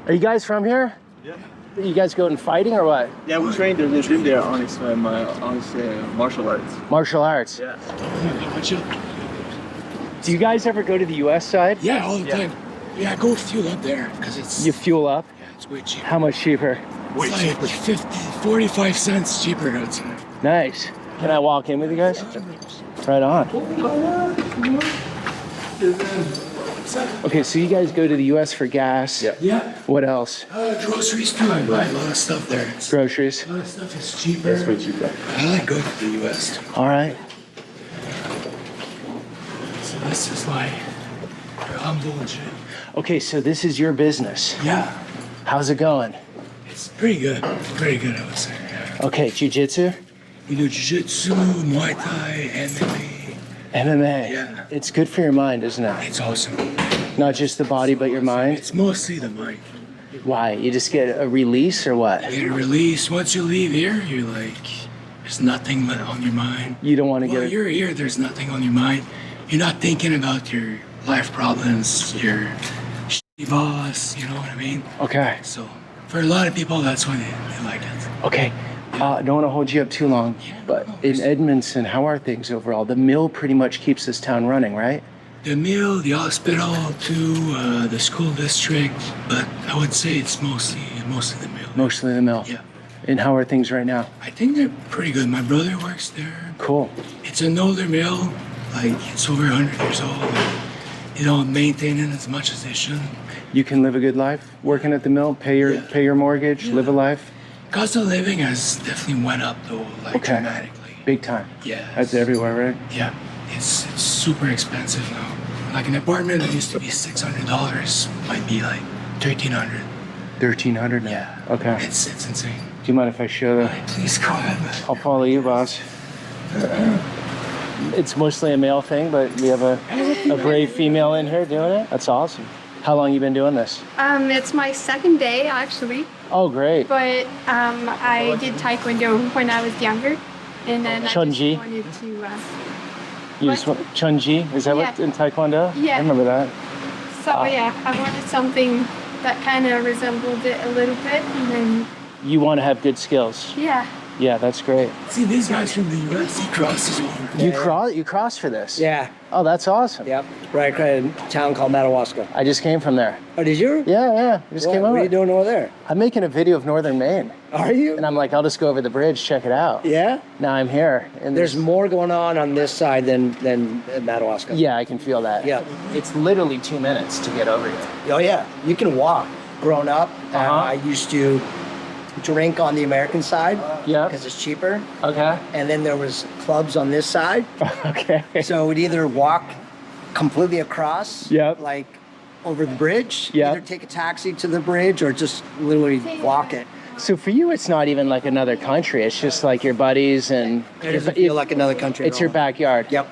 Are you guys from here? Yeah. You guys go in fighting or what? Yeah, we trained in the gym there on his martial arts. Martial arts? Yeah. Do you guys ever go to the US side? Yeah, all the time. Yeah, go fuel up there because it's. You fuel up? Yeah, it's way cheaper. How much cheaper? Way cheaper. 45 cents cheaper outside. Nice. Can I walk in with you guys? Right on. Okay, so you guys go to the US for gas. Yeah. Yeah. What else? Groceries too. I buy a lot of stuff there. Groceries? A lot of stuff is cheaper. That's way cheaper. I like going to the US too. All right. So this is like humble and shit. Okay, so this is your business. Yeah. How's it going? It's pretty good. Pretty good, I would say. Yeah. Okay, jiu-jitsu? We do jiu-jitsu, Muay Thai, MMA. MMA? Yeah. It's good for your mind, isn't it? It's awesome. Not just the body, but your mind? It's mostly the mind. Why? You just get a release or what? You get a release. Once you leave here, you're like, there's nothing but on your mind. You don't want to While get... you're here, there's nothing on your mind. You're not thinking about your life problems, your shitty boss, you know what I mean? Okay. So, for a lot of people, that's why they like it. Okay. I don't want to hold you up too long, but in Edmondson, how are things overall? The mill pretty much keeps this town running, right? The mill, the hospital, too, the school district, but I would say it's mostly the mill. Mostly the mill. Yeah. And how are things right now? I think they're pretty good. My brother works there. Cool. It's an older mill, like it's over 100 years old. They don't maintain it as much as they should. You can live a good life working at the mill, pay your mortgage, live a life? Cost of living has definitely went up though, like dramatically. Big time. Yeah. That's everywhere, right? Yeah. It's super expensive now. Like an apartment that used to be $600 might be like $1,300. $1,300 now? Yeah. Okay. It's insane. Do you mind if I show the... Please go ahead. I'll follow you, boss. It's mostly a male thing, but we have a brave female in here doing it. That's awesome. How long you been doing this? It's my second day actually. Oh, great. But I did Taekwondo when I was younger, and then Chunji. I just wanted to. You just want Chunji? Is that what in Taekwondo? Yeah. I remember that. So yeah, I wanted something that kind of resembled it a little bit, and then. You want to have good skills. Yeah. Yeah, that's great. See, these guys from the U.S., he crosses over. You cross for this? Yeah. Oh, that's awesome. Yep. Right, a town called Madawaska. I just came from there. Oh, did you? Yeah. I just came over. What are you doing over there? I'm making a video of northern Maine. Are you? And I'm like, I'll just go over the bridge, check it out. Yeah? Now I'm here. And there's more going on this side than Madawaska. Yeah, I can feel that. Yeah. It's literally 2 minutes to get over here. Oh, yeah. You can walk. Growing up, I used to drink on the American side. Yeah. Because it's cheaper. Okay. And then there was clubs on this side. Okay. So we'd either walk completely across, like over the bridge, either take a taxi to the bridge or just literally walk it. So for you, it's not even like another country. It's just like your buddies and... It doesn't feel like another country It's at your all. backyard. Yep.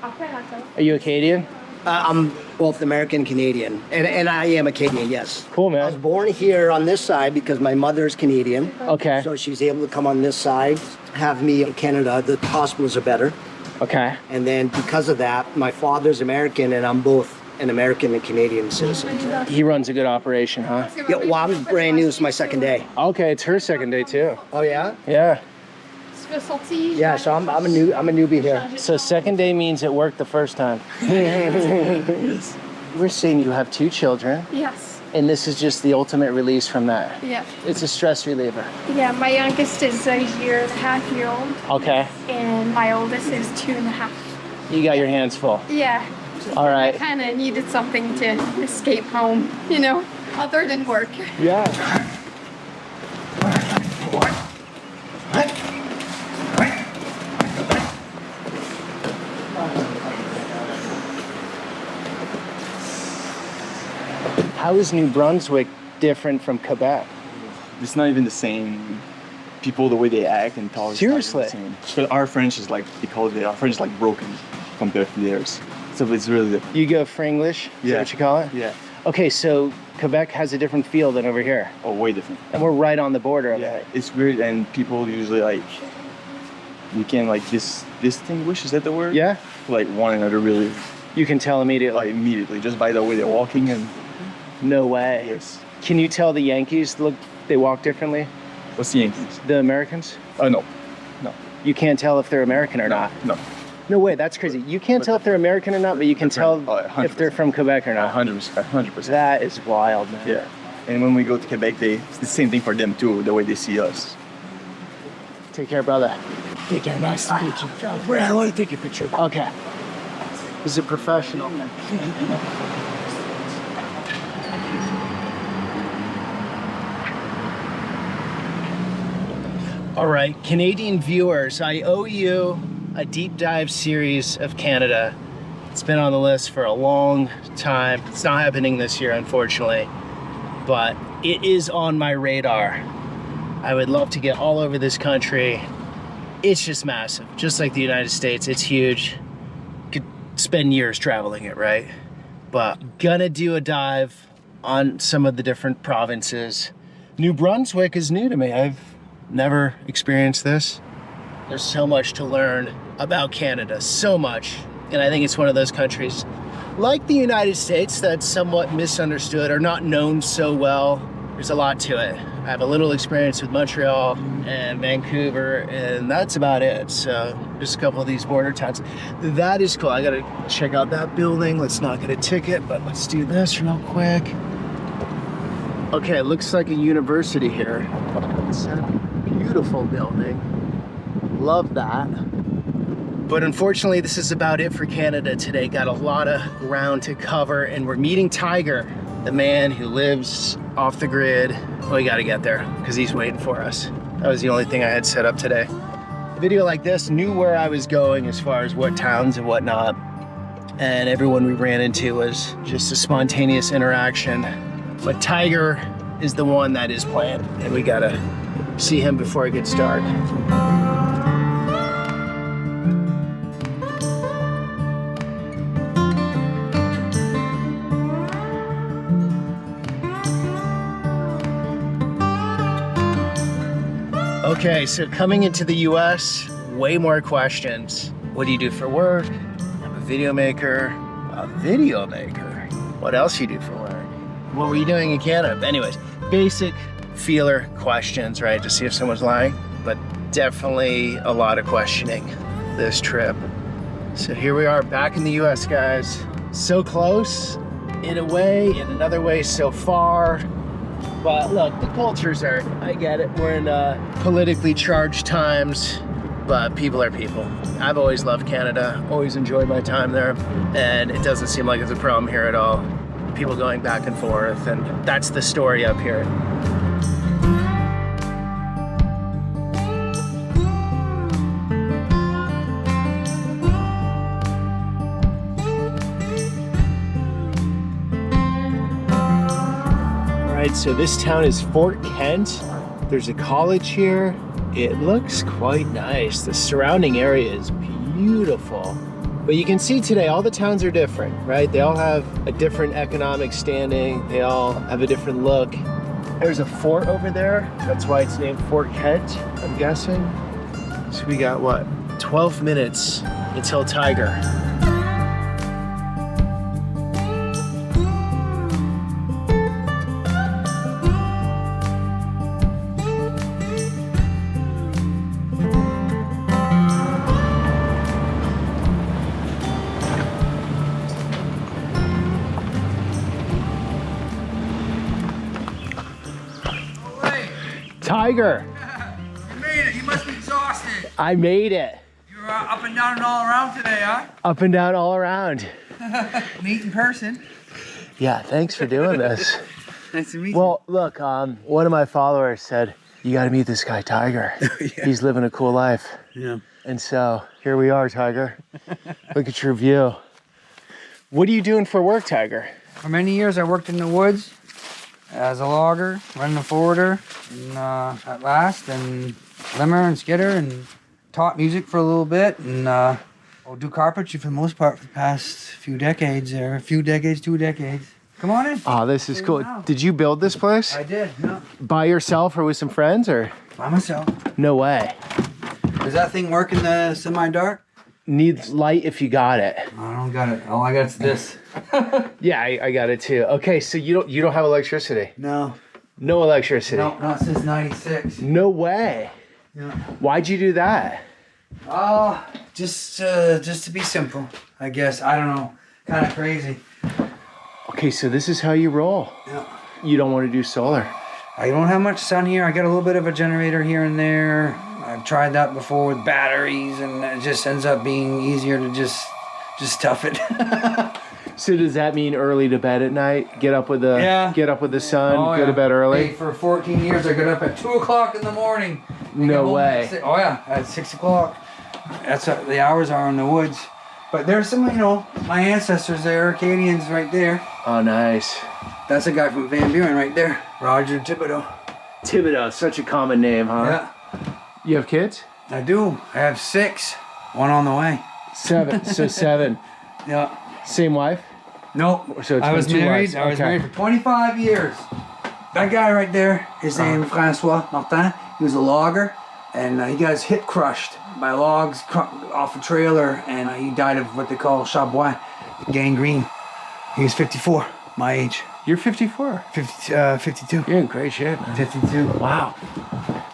Are you Acadian? I'm both American and Canadian, and I am Acadian, yes. Cool, man. I was born here on this side because my mother's Canadian. Okay. So she's able to come on this side, have me in Canada. The hospitals are better. Okay. And then because of that, my father's American, and I'm both an American and Canadian citizen. He runs a good operation, huh? Yeah, well, I'm brand new. It's my second day. Okay, it's her second day too. Oh, yeah? Yeah. Yeah, so I'm a newbie here. So second day means it worked the first time. We're seeing you have 2 children. Yes. And this is just the ultimate release from that. Yeah. It's a stress reliever. Yeah, my youngest is a 1.5-year-old. Okay. And my oldest is 2.5. You got your hands full. Yeah. All right. I kind of needed something to escape home, you know, other than work. Yeah. How is New Brunswick different from Quebec? It's not even the same. People, the way they act and talk. Seriously? It's not even the same. But our French is like, our French is like broken compared to theirs. So it's really different. You go for English? Is that what you call it? Yeah. Okay, so Quebec has a different feel than over here. Oh, way different. And we're right on the border of it. It's weird, and people usually like, we can like distinguish, is that the word? Yeah. Like one another really. You can tell immediately. Like immediately, just by the way they're walking and. No way. Yes. Can you tell the Yankees they walk differently? What's the Yankees? The Americans? Oh, no. You can't tell if they're American or not? No. No way, that's crazy. You can't tell if they're American or not, but you can tell if they're from Quebec or not. 100%. That is wild, man. Yeah. And when we go to Quebec, it's the same thing for them too, the way they see us. Take care, brother. Take care. Nice to meet you. I want to take a picture. Okay. He's a professional. All right, Canadian viewers, I owe you a deep dive series of Canada. It's been on the list for a long time. It's not happening this year, unfortunately, but it is on my radar. I would love to get all over this country. It's just massive, just like the United States. It's huge. Could spend years traveling it, right? But gonna do a dive on some of the different provinces. New Brunswick is new to me. I've never experienced this. There's so much to learn about Canada, so much. And I think it's one of those countries, like the United States, that's somewhat misunderstood or not known so well. There's a lot to it. I have a little experience with Montreal and Vancouver, and that's about it. So just a couple of these border towns. That is cool. I gotta check out that building. Let's not get a ticket, but let's do this real quick. Okay, it looks like a university here. It's a beautiful building. Love that. But unfortunately, this is about it for Canada today. Got a lot of ground to cover, and we're meeting Tiger, the man who lives off the grid. We gotta get there because he's waiting for us. That was the only thing I had set up today. A video like this knew where I was going as far as what towns and whatnot. And everyone we ran into was just a spontaneous interaction. But Tiger is the one that is planned, and we gotta see him before it gets dark. Okay, so coming into the US, way more questions. What do you do for work? I'm a video maker. A video maker? What else you do for work? What were you doing in Canada? Anyways, basic feeler questions, right? To see if someone's lying, but definitely a lot of questioning this trip. So here we are back in the US, guys. So close in a way, in another way so far. But look, the cultures are, I get it. We're in politically charged times, but people are people. I've always loved Canada, always enjoyed my time there, and it doesn't seem like it's a problem here at all. People going back and forth, and that's the story up here. So this town is Fort Kent. There's a college here. It looks quite nice. The surrounding area is beautiful. But you can see today all the towns are different, right? They all have a different economic standing. They all have a different look. There's a fort over there. That's why it's named Fort Kent, I'm guessing. So we got what? 12 minutes until Tiger. Tiger. You made it. You must be exhausted. I made it. You're up and down and all around today, huh? Up and down all around. Meet in person. Yeah, thanks for doing this. Nice to meet you. Well, look, one of my followers said, you got to meet this guy, Tiger. Yeah. He's living a cool life. Yeah. And so here we are, Tiger. Look at your view. What are you doing for work, Tiger? For many years, I worked in the woods. as a logger, running a forwarder, and at last, and limmer and skidder, and taught music for a little bit, and I'll do carpentry for the most part for the past few decades, 2 decades. Come on in. Oh, this is cool. Did you build this place? I did, yeah. By yourself or with some friends, or? By myself. No way. Does that thing work in the semi-dark? Needs light if you got it. I don't got it. All I got is this. Yeah, I got it too. Okay, so you don't have electricity? No. No electricity? No, not since '96. No way. Yeah. Why'd you do that? Just to be simple, I guess. I don't know. Kind of crazy. Okay, so this is how you roll. Yeah. You don't want to do solar. I don't have much sun here. I got a little bit of a generator here and there. I've tried that before with batteries, and it just ends up being easier to just tough it. So does that mean early to bed at night? Get up with the sun, go to bed early? Hey, for 14 years, I got up at 2 o'clock in the morning. No way. Oh yeah, at 6 o'clock. That's what the hours are in the woods. But there's some, my ancestors there, Acadians right there. Oh, nice. That's a guy from Van Buren right there, Roger Thibodeau. Thibodeau, such a common name, huh? Yeah. You have kids? I do. I have 6. 1 on the way. 7. So 7. Yeah. Same wife? Nope. So I was married. I was married for 25 years. That guy right there, his name Francois Martin. He was a logger, and he got his hip crushed by logs off a trailer, and he died of what they call charbois, gangrene. He was 54, my age. You're 54? 52. You're in great shape, man. 52. Wow.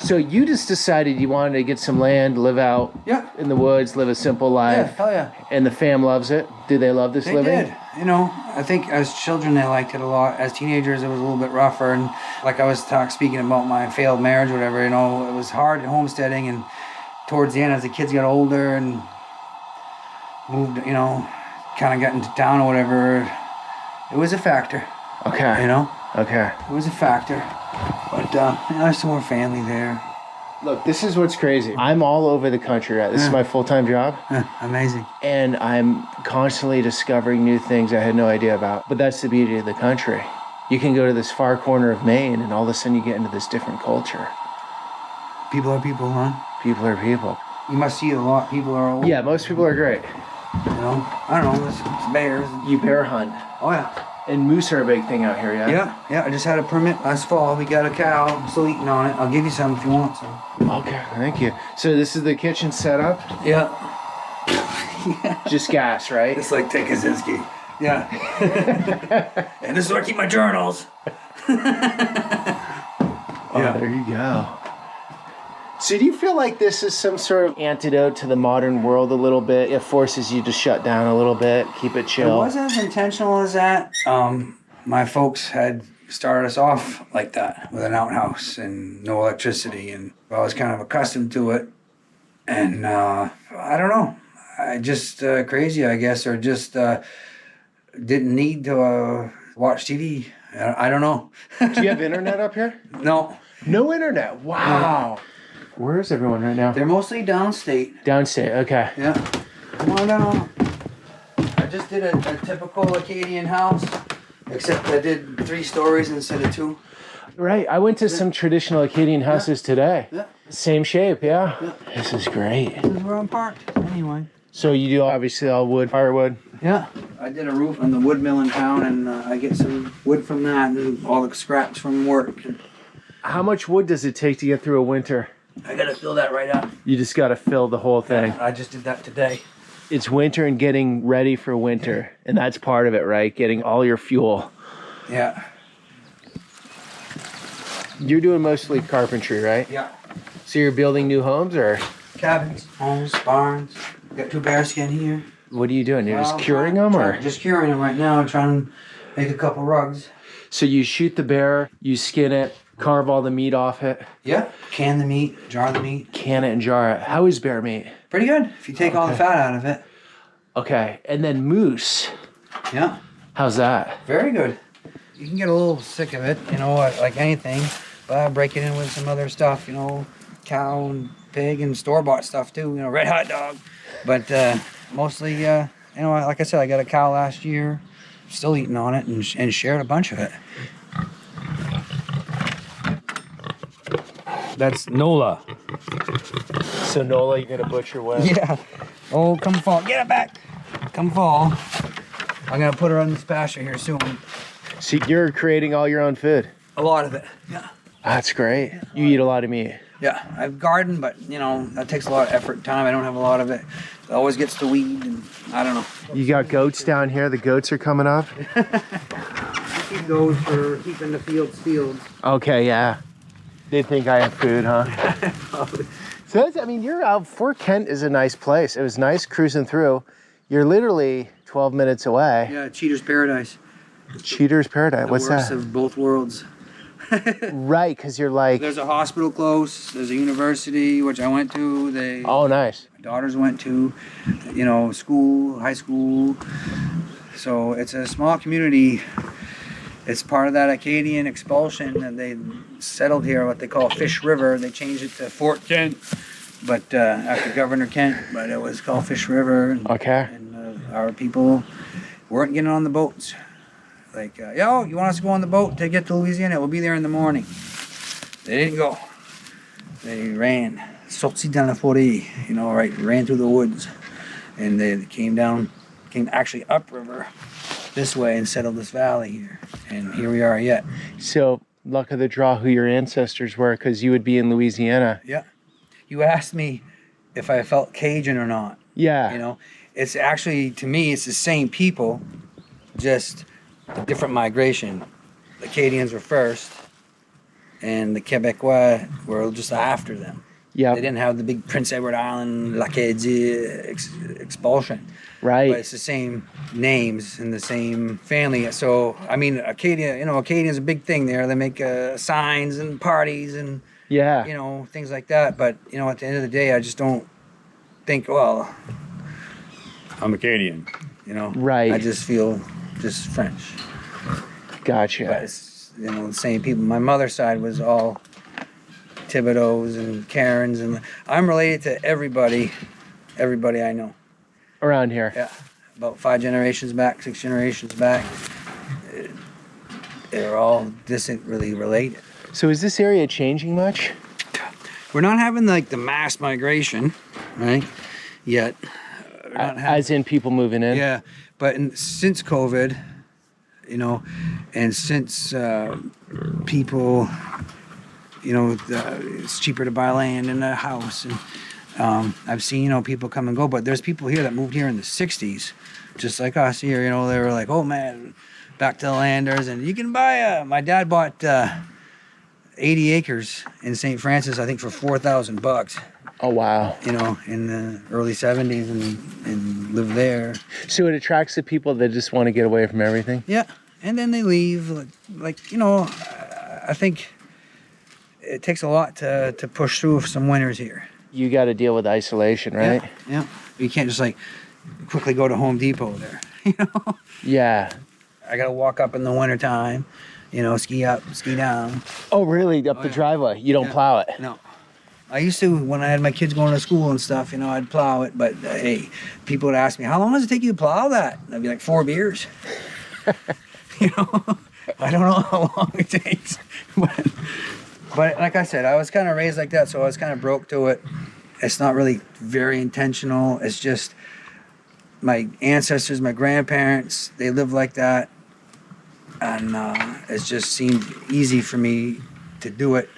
So you just decided you wanted to get some land, live out in the woods, live a simple life. Yeah, hell yeah. And the fam loves it? Do they love this living? They did. I think as children they liked it a lot. As teenagers it was a little bit rougher, and like I was speaking about my failed marriage or whatever, it was hard homesteading, and towards the end as the kids got older and moved, kind of got into town or whatever, it was a factor. Okay. Okay. It was a factor. But there's some more family there. Look, this is what's crazy. I'm all over the country, right? This is my full-time job. Amazing. And I'm constantly discovering new things I had no idea about. But that's the beauty of the country. You can go to this far corner of Maine, and all of a sudden you get into this different culture. People are people, huh? People are people. You must see a lot. People are old. Yeah, most people are great. I don't know. It's bears. You bear hunt. Oh, yeah. And moose are a big thing out here, yeah? Yeah. I just had a permit last fall. We got a cow. I'm still eating on it. I'll give you some if you want some. Okay, thank you. So this is the kitchen setup? Yeah. Just gas, right? It's like Ted Kaczynski. Yeah. And this is where I keep my journals. There you go. So do you feel like this is some sort of antidote to the modern world a little bit? It forces you to shut down a little bit, keep it chill? It wasn't as intentional as that. My folks had started us off like that with an outhouse and no electricity, and I was kind of accustomed to it. And I don't know. I just crazy, I guess, or just didn't need to watch TV. I don't know. Do you have internet up here? No. No internet? Wow. Where is everyone right now? They're mostly downstate. Downstate, okay. Yeah. Come on down. I just did a typical Acadian house, except I did 3 stories instead of 2. Right. I went to some traditional Acadian houses today. Yeah. Same shape, yeah. This is great. This is where I'm parked, anyway. So you do obviously all wood, firewood? Yeah. I did a roof on the wood mill in town, and I get some wood from that and all the scraps from work. How much wood does it take to get through a winter? I gotta fill that right up. You just gotta fill the whole thing. I just did that today. It's winter and getting ready for winter, and that's part of it, right? Getting all your fuel. Yeah. You're doing mostly carpentry, right? Yeah. So you're building new homes, or? Cabins, homes, barns. Got 2 bearskin here. What are you doing? You're just curing them, or? Just curing them right now. I'm trying to make a couple rugs. So you shoot the bear, you skin it, carve all the meat off it. Yeah. Can the meat, jar the meat. Can it and jar it. How is bear meat? Pretty good, if you take all the fat out of it. Okay, and then moose. Yeah. How's that? Very good. You can get a little sick of it, like anything, but I break it in with some other stuff, cow and pig and store-bought stuff too, red hot dog. But mostly, like I said, I got a cow last year, still eating on it and shared a bunch of it. That's Nola. So Nola, you're gonna butcher what? Yeah. Oh, come fall. Get it back. Come fall. I'm gonna put her on this pasture here soon. So you're creating all your own food? A lot of it. Yeah. That's great. You eat a lot of meat. Yeah. I've gardened, but you know that takes a lot of effort and time. I don't have a lot of it. It always gets the weed, and I don't know. You got goats down here. The goats are coming up. Keep those for keeping the fields. Okay, yeah. They think I have food, huh? So that's, I mean, you're out. Fort Kent is a nice place. It was nice cruising through. You're literally 12 minutes away. Yeah, Cheater's Paradise. Cheater's Paradise. What's The worst that? of both worlds. Right, because you're like. There's a hospital close. There's a university which I went to. Oh, nice. My daughters went to. You know, school, high school. So it's a small community. It's part of that Acadian expulsion, and they settled here what they call Fish River. They changed it to Fort Kent, but after Governor Kent, but it was called Fish River. And, okay. And our people weren't getting on the boats. Like, yo, you want us to go on the boat to get to Louisiana? We'll be there in the morning. They didn't go. They ran. Sorti dans la forêt, you know, right, ran through the woods. And they came actually upriver this way and settled this valley here. And here we are yet. So, luck of the draw who your ancestors were, because you would be in Louisiana. Yeah. You asked me if I felt Cajun or not. Yeah. You know, it's actually, to me, it's the same people, just a different migration. The Acadians were first, and the Quebecois were just after them. Yeah. They didn't have the big Prince Edward Island, l'Acadie expulsion. Right. But it's the same names and the same family. So, I mean, Acadia, you know, Acadian's a big thing there. They make signs and parties and, yeah, you know, things like that. But, you know, at the end of the day, I just don't think, well, I'm Acadian, you know. Right. I just feel just French. Gotcha. But it's, you know, the same people. My mother's side was all Thibodeaux and Karens, and I'm related to everybody I know. Around here? Yeah. About 5 generations back, 6 generations back. They're all distantly related. So is this area changing much? We're not having like the mass migration, right? Yet. As in people moving in? Yeah. But since COVID, you know, and since people, you know, it's cheaper to buy land and a house. And I've seen, you know, people come and go, but there's people here that moved here in the 60s, just like us here, you know, they were like, oh man, back to the landers. And you can buy my dad bought 80 acres in St. Francis, I think for $4,000. Oh, wow. You know, in the early 70s and lived there. So it attracts the people that just want to get away from everything? Yeah. And then they leave. Like, you know, I think it takes a lot to push through some winters here. You got to deal with isolation, right? Yeah. You can't just like quickly go to Home Depot there, you know? Yeah. I got to walk up in the wintertime, you know, ski up, ski down. Oh, really? Up the driveway? You don't plow it? No. I used to, when I had my kids going to school and stuff, you know, I'd plow it. But hey, people would ask me, how long does it take you to plow that? And I'd be like, 4 beers. You know, I don't know how long it takes. But like I said, I was kind of raised like that, so I was kind of broke to it. It's not really very intentional. It's just my ancestors, my grandparents, they lived like that. And it just seemed easy for me to do it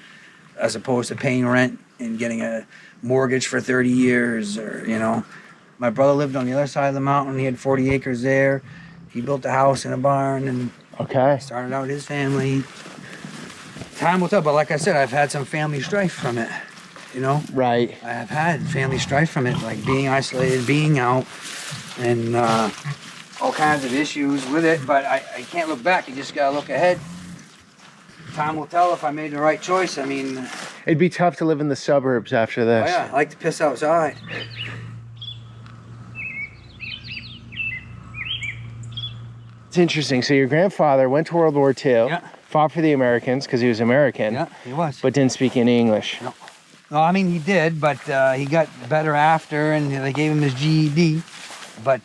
as opposed to paying rent and getting a mortgage for 30 years or, you know. My brother lived on the other side of the mountain. He had 40 acres there. He built a house and a barn and started out his family. Time will tell, but like I said, I've had some family strife from it, you know? Right. I have had family strife from it, like being isolated, being out, and all kinds of issues with it, but I can't look back. You just gotta look ahead. Time will tell if I made the right choice. I mean... It'd be tough to live in the suburbs after this. Oh yeah, I like to piss outside. It's interesting. So your grandfather went to World War II, fought for the Americans because he was American. Yeah, he was. But didn't speak any English. No. Well, I mean, he did, but he got better after, and they gave him his GED. But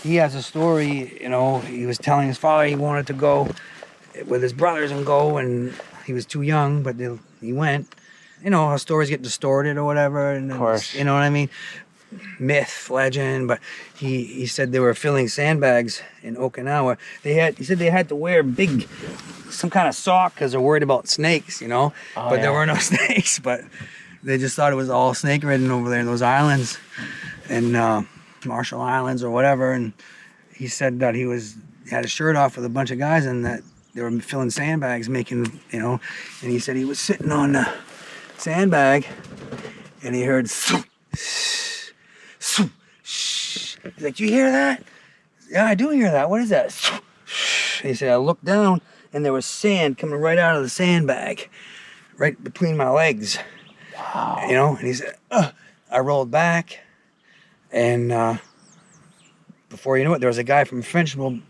he has a story, you know, he was telling his father he wanted to go with his brothers and go, and he was too young, but he went. you know how stories get distorted or whatever, and Of course. you know what I mean, myth, legend. But he said they were filling sandbags in Okinawa. He said they had to wear some kind of sock because they're worried about snakes, you know. But there were no snakes, but they just thought it was all snake ridden over there in those islands, and Marshall Islands or whatever. And he said that he had a shirt off with a bunch of guys and that they were filling sandbags, making, you know, and he said he was sitting on the sandbag and he heard he's like, "Do you hear that?" "Yeah, I do hear that. What is that?" He said, "I looked down and there was sand coming right out of the sandbag, right between my legs." Wow. You know, and he said, I rolled back, and before you know it, there was a guy from Frenchville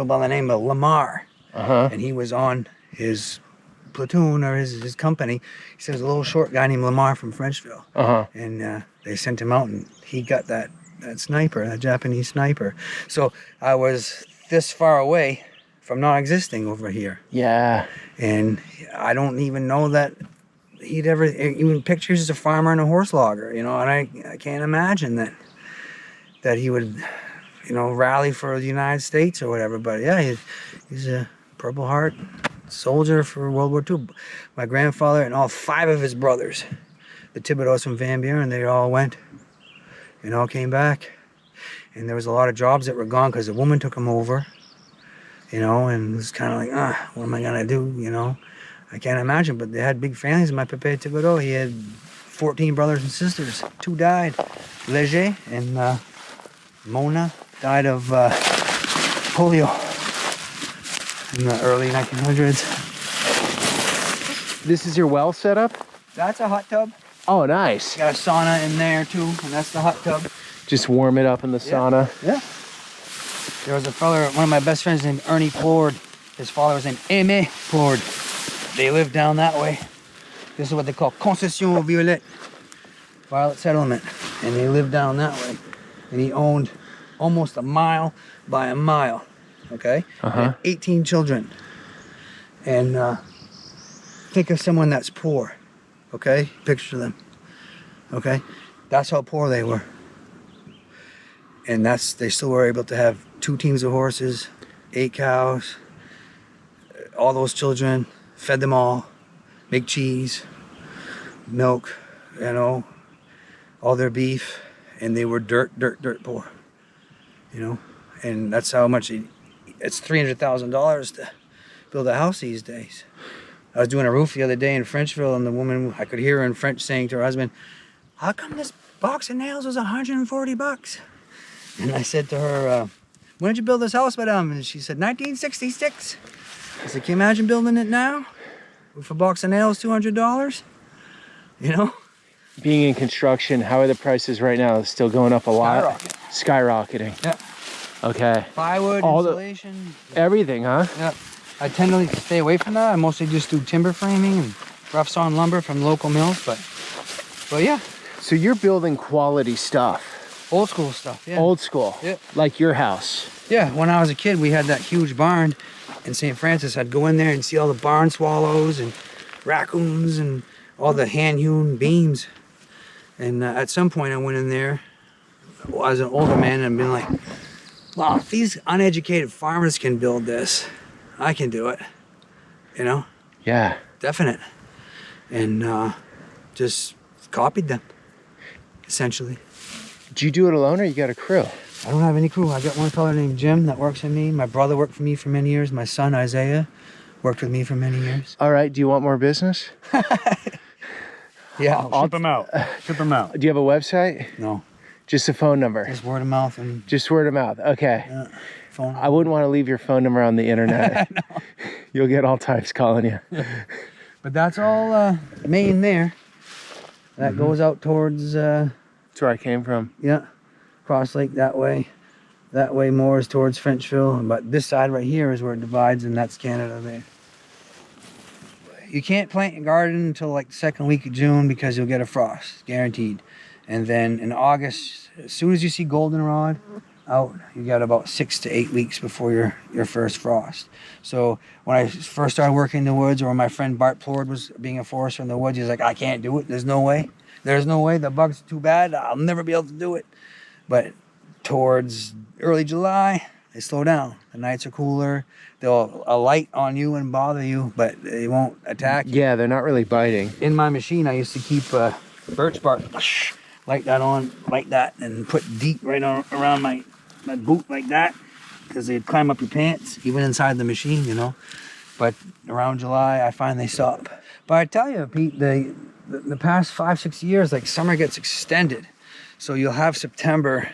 by the name of Lamar. And he was on his platoon or his company. He said, "There's a little short guy named Lamar from Frenchville." And they sent him out, and he got that sniper, that Japanese sniper. So I was this far away from not existing over here. Yeah. And I don't even know that he'd ever even pictures as a farmer and a horse logger, you know, and I can't imagine that he would, you know, rally for the United States or whatever. But yeah, he's a Purple Heart soldier for World War II. My grandfather and all 5 of his brothers, the Thibodeaus from Van Buren, they all went and all came back. And there was a lot of jobs that were gone because a woman took them over, you know, and it was kind of like, what am I going to do, you know? I can't imagine, but they had big families. My Pepe Thibodeau, he had 14 brothers and sisters. 2 died. Leger and Mona died of polio in the early 1900s. This is your well setup? That's a hot tub. Oh, nice. Got a sauna in there too, and that's the hot tub. Just warm it up in the sauna. Yeah. There was a fella, one of my best friends named Ernie Ford. His father was named Aimé Ford. They lived down that way. This is what they call Concession Violet, Violet Settlement. And they lived down that way. And he owned almost a mile by a mile, okay? And 18 children. And think of someone that's poor, okay? Picture them, okay? That's how poor they were. And they still were able to have 2 teams of horses, 8 cows, all those children, fed them all, make cheese, milk, you know, all their beef, and they were dirt poor, you know, and that's how much it's $300,000 to build a house these days. I was doing a roof the other day in Frenchville, and the woman, I could hear her in French saying to her husband, "How come this box of nails was $140? And I said to her, "When did you build this house, madame?" And she said, "1966. I said, "Can you imagine building it now? With a box of nails, $200? You know?" Being in construction, how are the prices right now? Still going up a lot? Skyrocketing. Yeah. Okay. Plywood, insulation. Everything, huh? Yeah. I tend to stay away from that. I mostly just do timber framing and rough sawn lumber from local mills, but yeah. So you're building quality stuff. Old school stuff, yeah. Old school. Yeah. Like your house. Yeah, when I was a kid, we had that huge barn in St. Francis. I'd go in there and see all the barn swallows and raccoons and all the hand-hewn beams. And at some point I went in there, I was an older man, and I'd been like, wow, if these uneducated farmers can build this, I can do it, you know? Yeah. Definite. And just copied them, essentially. Do you do it alone or you got a crew? I don't have any crew. I got one fellow named Jim that works with me. My brother worked for me for many years. My son, Isaiah, worked with me for many years. All right, do you want more business? Yeah, I'll ship them out. Ship them out. Do you have a website? No. Just a phone number? Just word of mouth. And just word of mouth, okay. Yeah, phone number. I wouldn't want to leave your phone number on the internet. No. You'll get all types calling you. But that's all Maine there. That goes out towards... That's where I came from. Yeah. Cross Lake that way. That way more is towards Frenchville. But this side right here is where it divides, and that's Canada there. You can't plant your garden until like the 2nd week of June because you'll get a frost, guaranteed. And then in August, as soon as you see goldenrod out, you got about 6 to 8 weeks before your first frost. So when I first started working in the woods, or when my friend Bart Plord was being a forester in the woods, he's like, I can't do it. There's no way. There's no way. The bugs are too bad. I'll never be able to do it. But towards early July, they slow down. The nights are cooler. They'll alight on you and bother you, but they won't attack you. Yeah, they're not really biting. In my machine, I used to keep birch bark, light that on, like that, and put deep right on around my boot like that, because they'd climb up your pants, even inside the machine, you know. But around July, I find they stop. But I tell you, Pete, the past 5-6 years, like summer gets extended. So you'll have September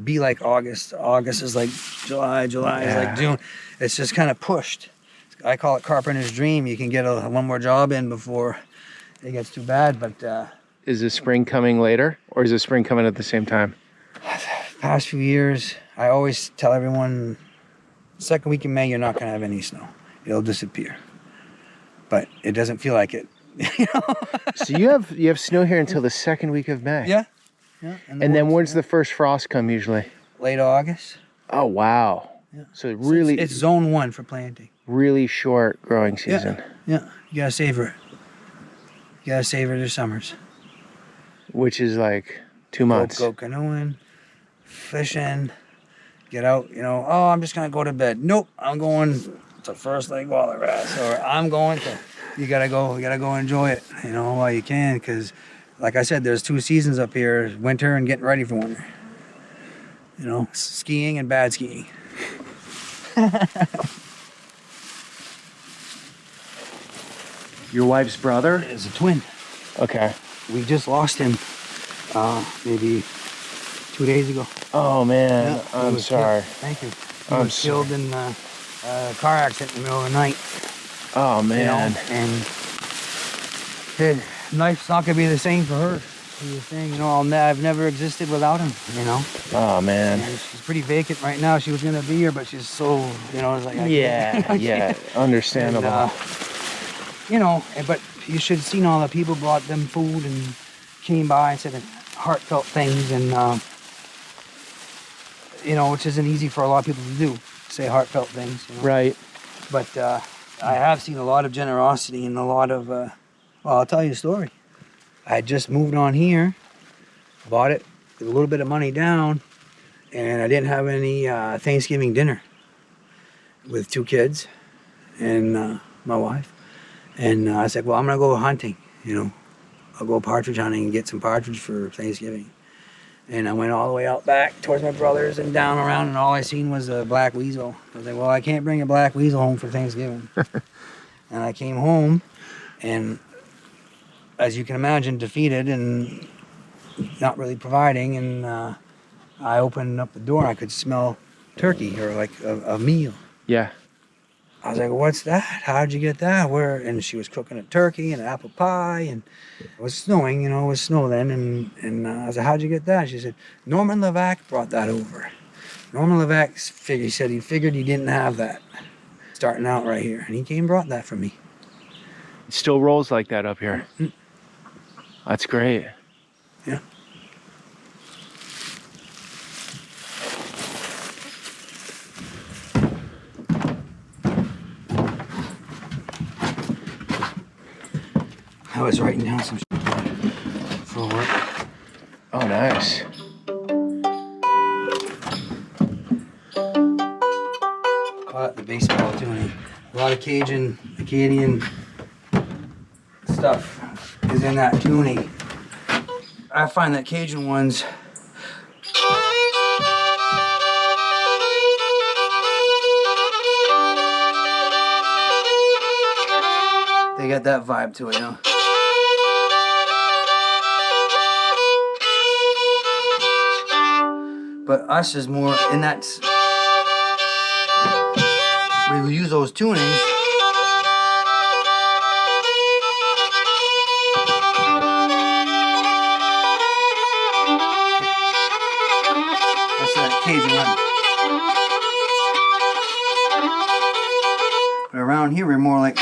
be like August. August is like July, July is like June. It's just kind of pushed. I call it carpenter's dream. You can get one more job in before it gets too bad, but... Is the spring coming later, or is the spring coming at the same time? Past few years, I always tell everyone, second week in May, you're not going to have any snow. It'll disappear. But it doesn't feel like it. So you have snow here until the second week of May? Yeah. And then when's the first frost come usually? Late August. Oh, wow. Yeah. So really... It's zone 1 for planting. Really short growing season. Yeah. You got to savor it. You got to savor the summers. Which is like 2 months. Go canoeing, fishing, get out, oh, I'm just going to go to bed. Nope, I'm going to First Lake Walrus, or I'm going to, you got to go enjoy it, while you can, because like I said, there's 2 seasons up here, winter and getting ready for winter. Skiing and bad skiing. Your wife's brother? Is a twin. Okay. We just lost him maybe 2 days ago. Oh, man. Yeah, I'm sorry. Thank you. He was killed in a car accident in the middle of the night. Oh, man. And life's not going to be the same for her. She was saying, I've never existed without him, Oh, man. And she's pretty vacant right now. She was going to be here, but she's so, it's like... Yeah, understandable. And, but you should have seen all the people brought them food and came by and said heartfelt things, and which isn't easy for a lot of people to do, say heartfelt things. Right. But I have seen a lot of generosity and a lot of, well, I'll tell you a story. I had just moved on here, bought it with a little bit of money down, and I didn't have any Thanksgiving dinner with 2 kids and my wife. And I said, well, I'm going to go hunting, I'll go partridge hunting and get some partridge for Thanksgiving. And I went all the way out back towards my brother's and down around, and all I seen was a black weasel. I was like, well, I can't bring a black weasel home for Thanksgiving. And I came home, and as you can imagine, defeated and not really providing. And I opened up the door, and I could smell turkey, or like a meal. Yeah. I was like, what's that? How'd you get that? Where? And she was cooking a turkey and an apple pie, and it was snowing, it was snow then. And I was like, how'd you get that? She said, Norman Levac brought that over. Norman Levac said he figured he didn't have that starting out right here. And he came and brought that for me. It still rolls like that up here. Mm-hmm. That's great. Yeah. I was writing down some for work. Oh, nice. Call it the baseball tuning. A lot of Cajun, Acadian stuff is in that tuning. I find that Cajun ones they got that vibe to it, But us is more in that. We will use those tunings. That's that Cajun one. But around here, we're more like.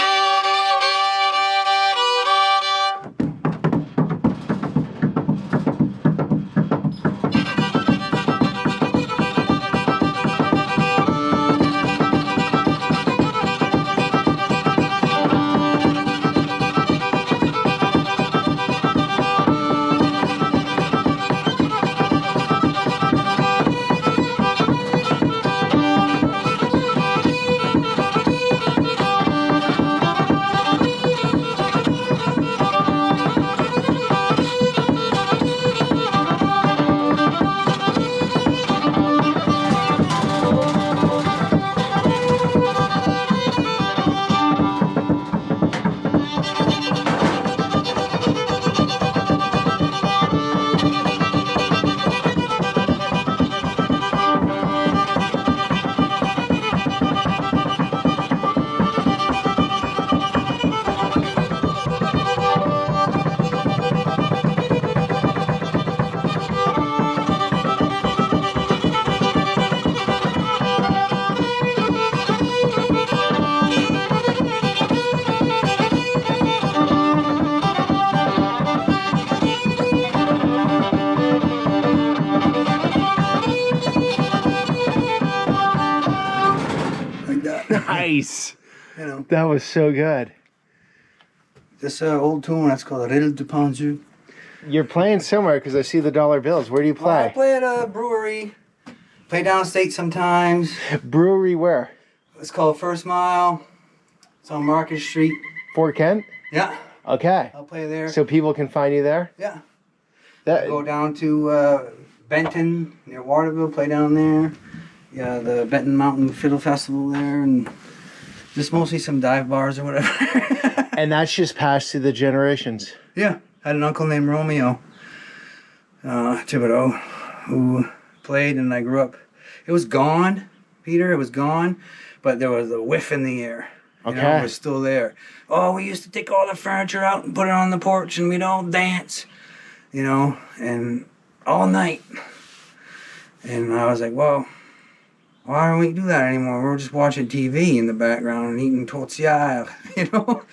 Nice. You know. That was so good. This old tune, that's called Riddle du Pendu. You're playing somewhere because I see the dollar bills. Where do you Well, I play? play at a brewery. Play downstate sometimes. Brewery where? It's called First Mile. It's on Market Street. Fort Kent? Yeah. Okay. I'll play there. So people can find you there? Yeah. That, Go down to Benton, near Waterville, play down there. Yeah, the Benton Mountain Fiddle Festival there, and just mostly some dive bars or whatever. and that's just passed through the generations. Yeah. I had an uncle named Romeo Thibodeau who played, and I grew up. It was gone, Peter, it was gone, but there was a whiff in the air. You know, it was still there. Oh, we used to take all the furniture out and put it on the porch, and we'd all dance, you know, and all night. And I was like, well, why don't we do that anymore? We're just watching TV in the background and eating tortilla, you know?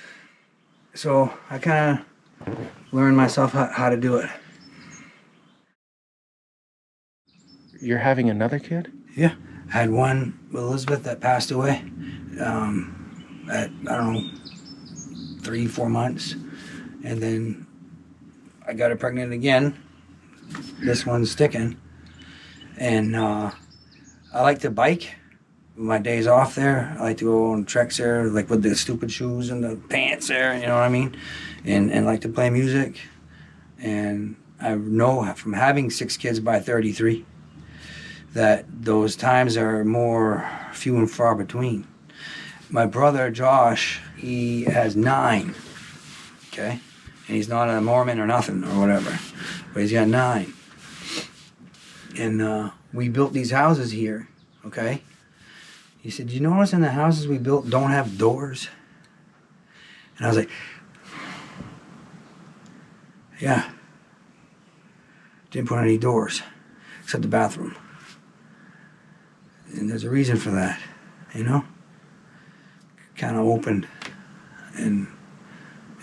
So I kind of learned myself how to do it. You're having another kid? Yeah. I had one with Elizabeth that passed away at, I don't know, 3-4 months. And then I got her pregnant again. This one's sticking. And I like to bike. My days off there, I like to go on treks there, like with the stupid shoes and the pants there, you know what I mean? And like to play music. And I know from having 6 kids by 33 that those times are more few and far between. My brother Josh, he has 9, okay? And he's not a Mormon or nothing or whatever, but he's got 9. And we built these houses here, okay? He said, you notice in the houses we built don't have doors? And I was like, yeah. Didn't put any doors, except the bathroom. And there's a reason for that, you know? Kind of open and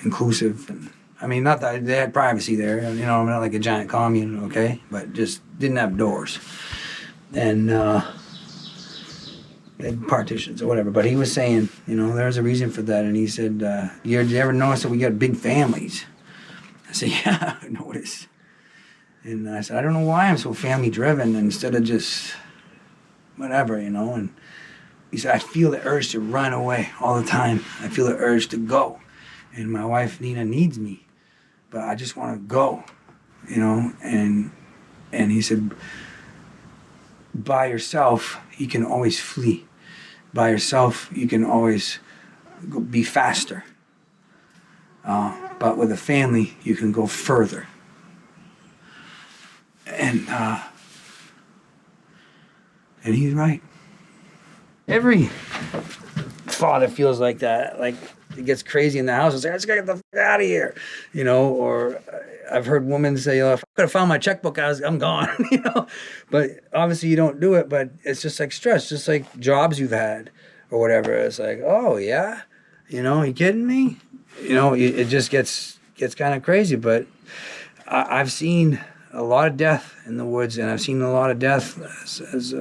inclusive. And, I mean, not that they had privacy there, you know, not like a giant commune, okay? But just didn't have doors. And they had partitions or whatever. But he was saying, you know, there's a reason for that. And he said, you ever notice that we got big families? I said, yeah, I noticed. And I said, I don't know why I'm so family driven instead of just whatever, you know. And he said, I feel the urge to run away all the time. I feel the urge to go. And my wife, Nina, needs me. But I just want to go, you know. And he said, by yourself, you can always flee. By yourself, you can always be faster. But with a family, you can go further. And he's right. Every father feels like that. Like, it gets crazy in the house. It's like, I just gotta get the fuck out of here, you know. Or I've heard women say, "Oh, if I could have found my checkbook, I'm gone," you know. But obviously, you don't do it. But it's just like stress, just like jobs you've had or whatever. It's like, oh yeah, you know, you kidding me? You know, it just gets kind of crazy. But I've seen a lot of death in the woods, and I've seen a lot of death as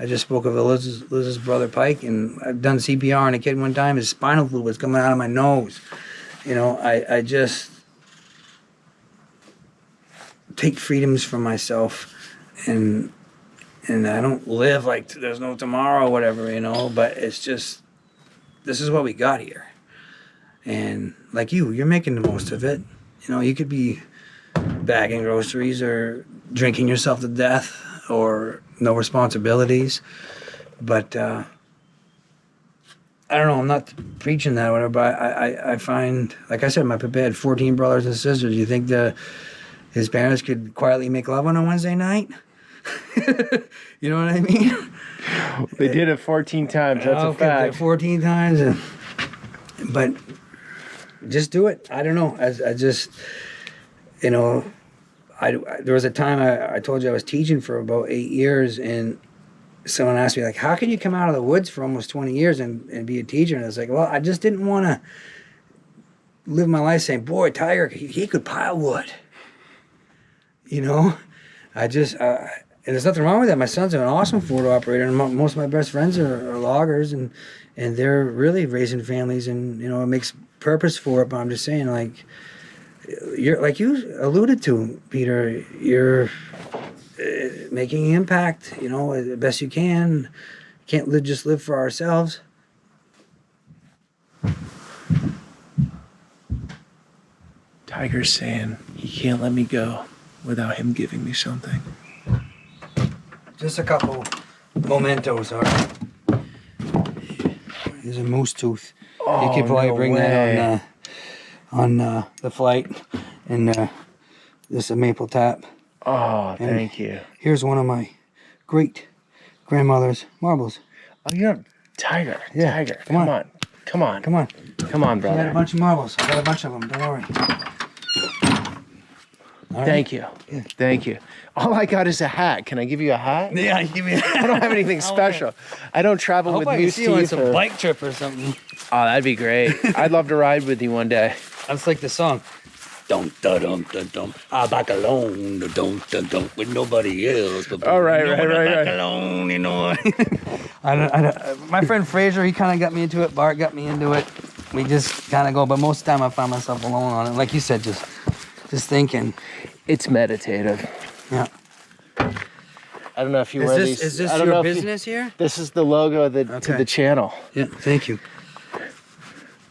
I just spoke of Liz's brother Pike, and I've done CPR on a kid one time. His spinal fluid was coming out of my nose. You know, I just take freedoms for myself, and I don't live like there's no tomorrow or whatever, you know, but it's just, this is what we got here. And like you're making the most of it. You know, you could be bagging groceries or drinking yourself to death or no responsibilities. But I don't know, I'm not preaching that or whatever, but I find, like I said, my papa had 14 brothers and sisters. You think his parents could quietly make love on a Wednesday night? You know what I mean? They did it 14 times, that's a fact. 14 times. But just do it. I don't know. I just, you know, there was a time I told you I was teaching for about 8 years, and someone asked me, like, how can you come out of the woods for almost 20 years and be a teacher? And I was like, well, I just didn't want to live my life saying, boy, Tiger, he could pile wood. You know? And there's nothing wrong with that. My son's an awesome photo operator, and most of my best friends are loggers, and and they're really raising families, and it makes purpose for it. But I'm just saying, like like you alluded to, Peter, you're making an impact, the best you can. Can't just live for ourselves. Tiger's saying he can't let me go without him giving me something. Just a couple mementos, all right? There's a moose tooth. You could probably bring that on the flight. And this is a maple tap. Oh, thank you. Here's one of my great grandmother's marbles. Oh, you're Tiger. Yeah. Tiger. Come on. Come on. Come on. Come on, I brother. got a bunch of marbles. I got a bunch of them. Don't worry. All Thank right. you. Yeah. Thank you. All I got is a hat. Can I give you a hat? Yeah, give me a hat. I don't have anything special. I don't travel with moose teeth. I hope I can see you on some bike trip or something. Oh, that'd be great. I'd love to ride with you one day. That's like the song. Dum da dum da dum. I'm back alone. Dum da dum with nobody else. But right. Back alone, my friend Fraser, he kind of got me into it. Bart got me into it. We just kind of go, but most of the time I find myself alone on it. Like you said, just thinking. It's meditative. Yeah. I don't know if you wear these. Is this I don't your know if business here? This is the logo to the channel. Yeah. Thank you.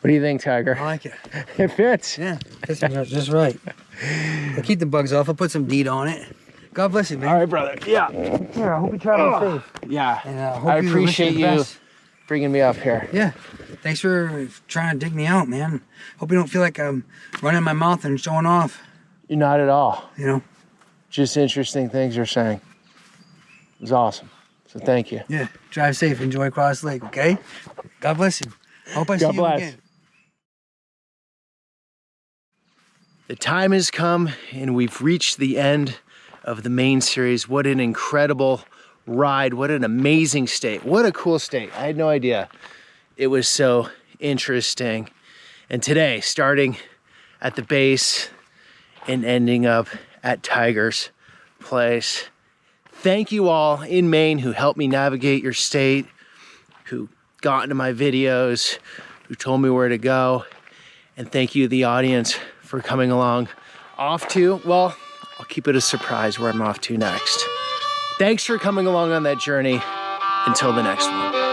What do you think, Tiger? I like it. It fits. Yeah, fits just right. I'll keep the bugs off. I'll put some DEET on it. God bless you, man. All right, brother. Yeah. Here, I hope you travel safe. Yeah. And I appreciate you bringing me up here. Yeah. Thanks for trying to dig me out, man. Hope you don't feel like I'm running my mouth and showing off. You're not at all. Just interesting things you're saying. It was awesome. So thank you. Yeah. Drive safe. Enjoy Cross Lake, okay? God bless you. Hope I see you again. The time has come and we've reached the end of the Maine series. What an incredible ride. What an amazing state. What a cool state. I had no idea it was so interesting. And today, starting at the base and ending up at Tiger's place. Thank you all in Maine who helped me navigate your state, who got into my videos, who told me where to go. And thank you, the audience, for coming along. I'll keep it a surprise where I'm off to next. Thanks for coming along on that journey. Until the next one.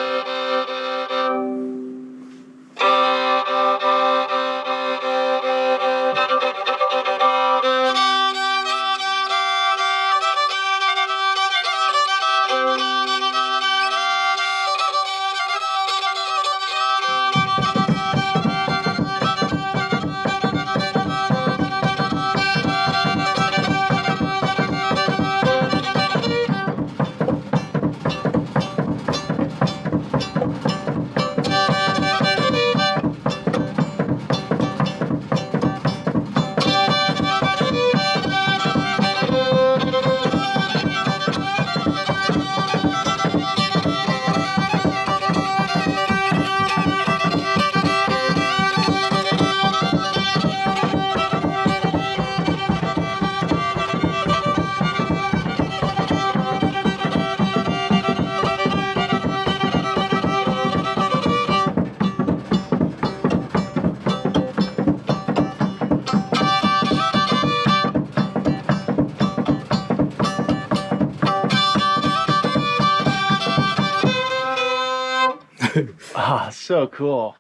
So cool.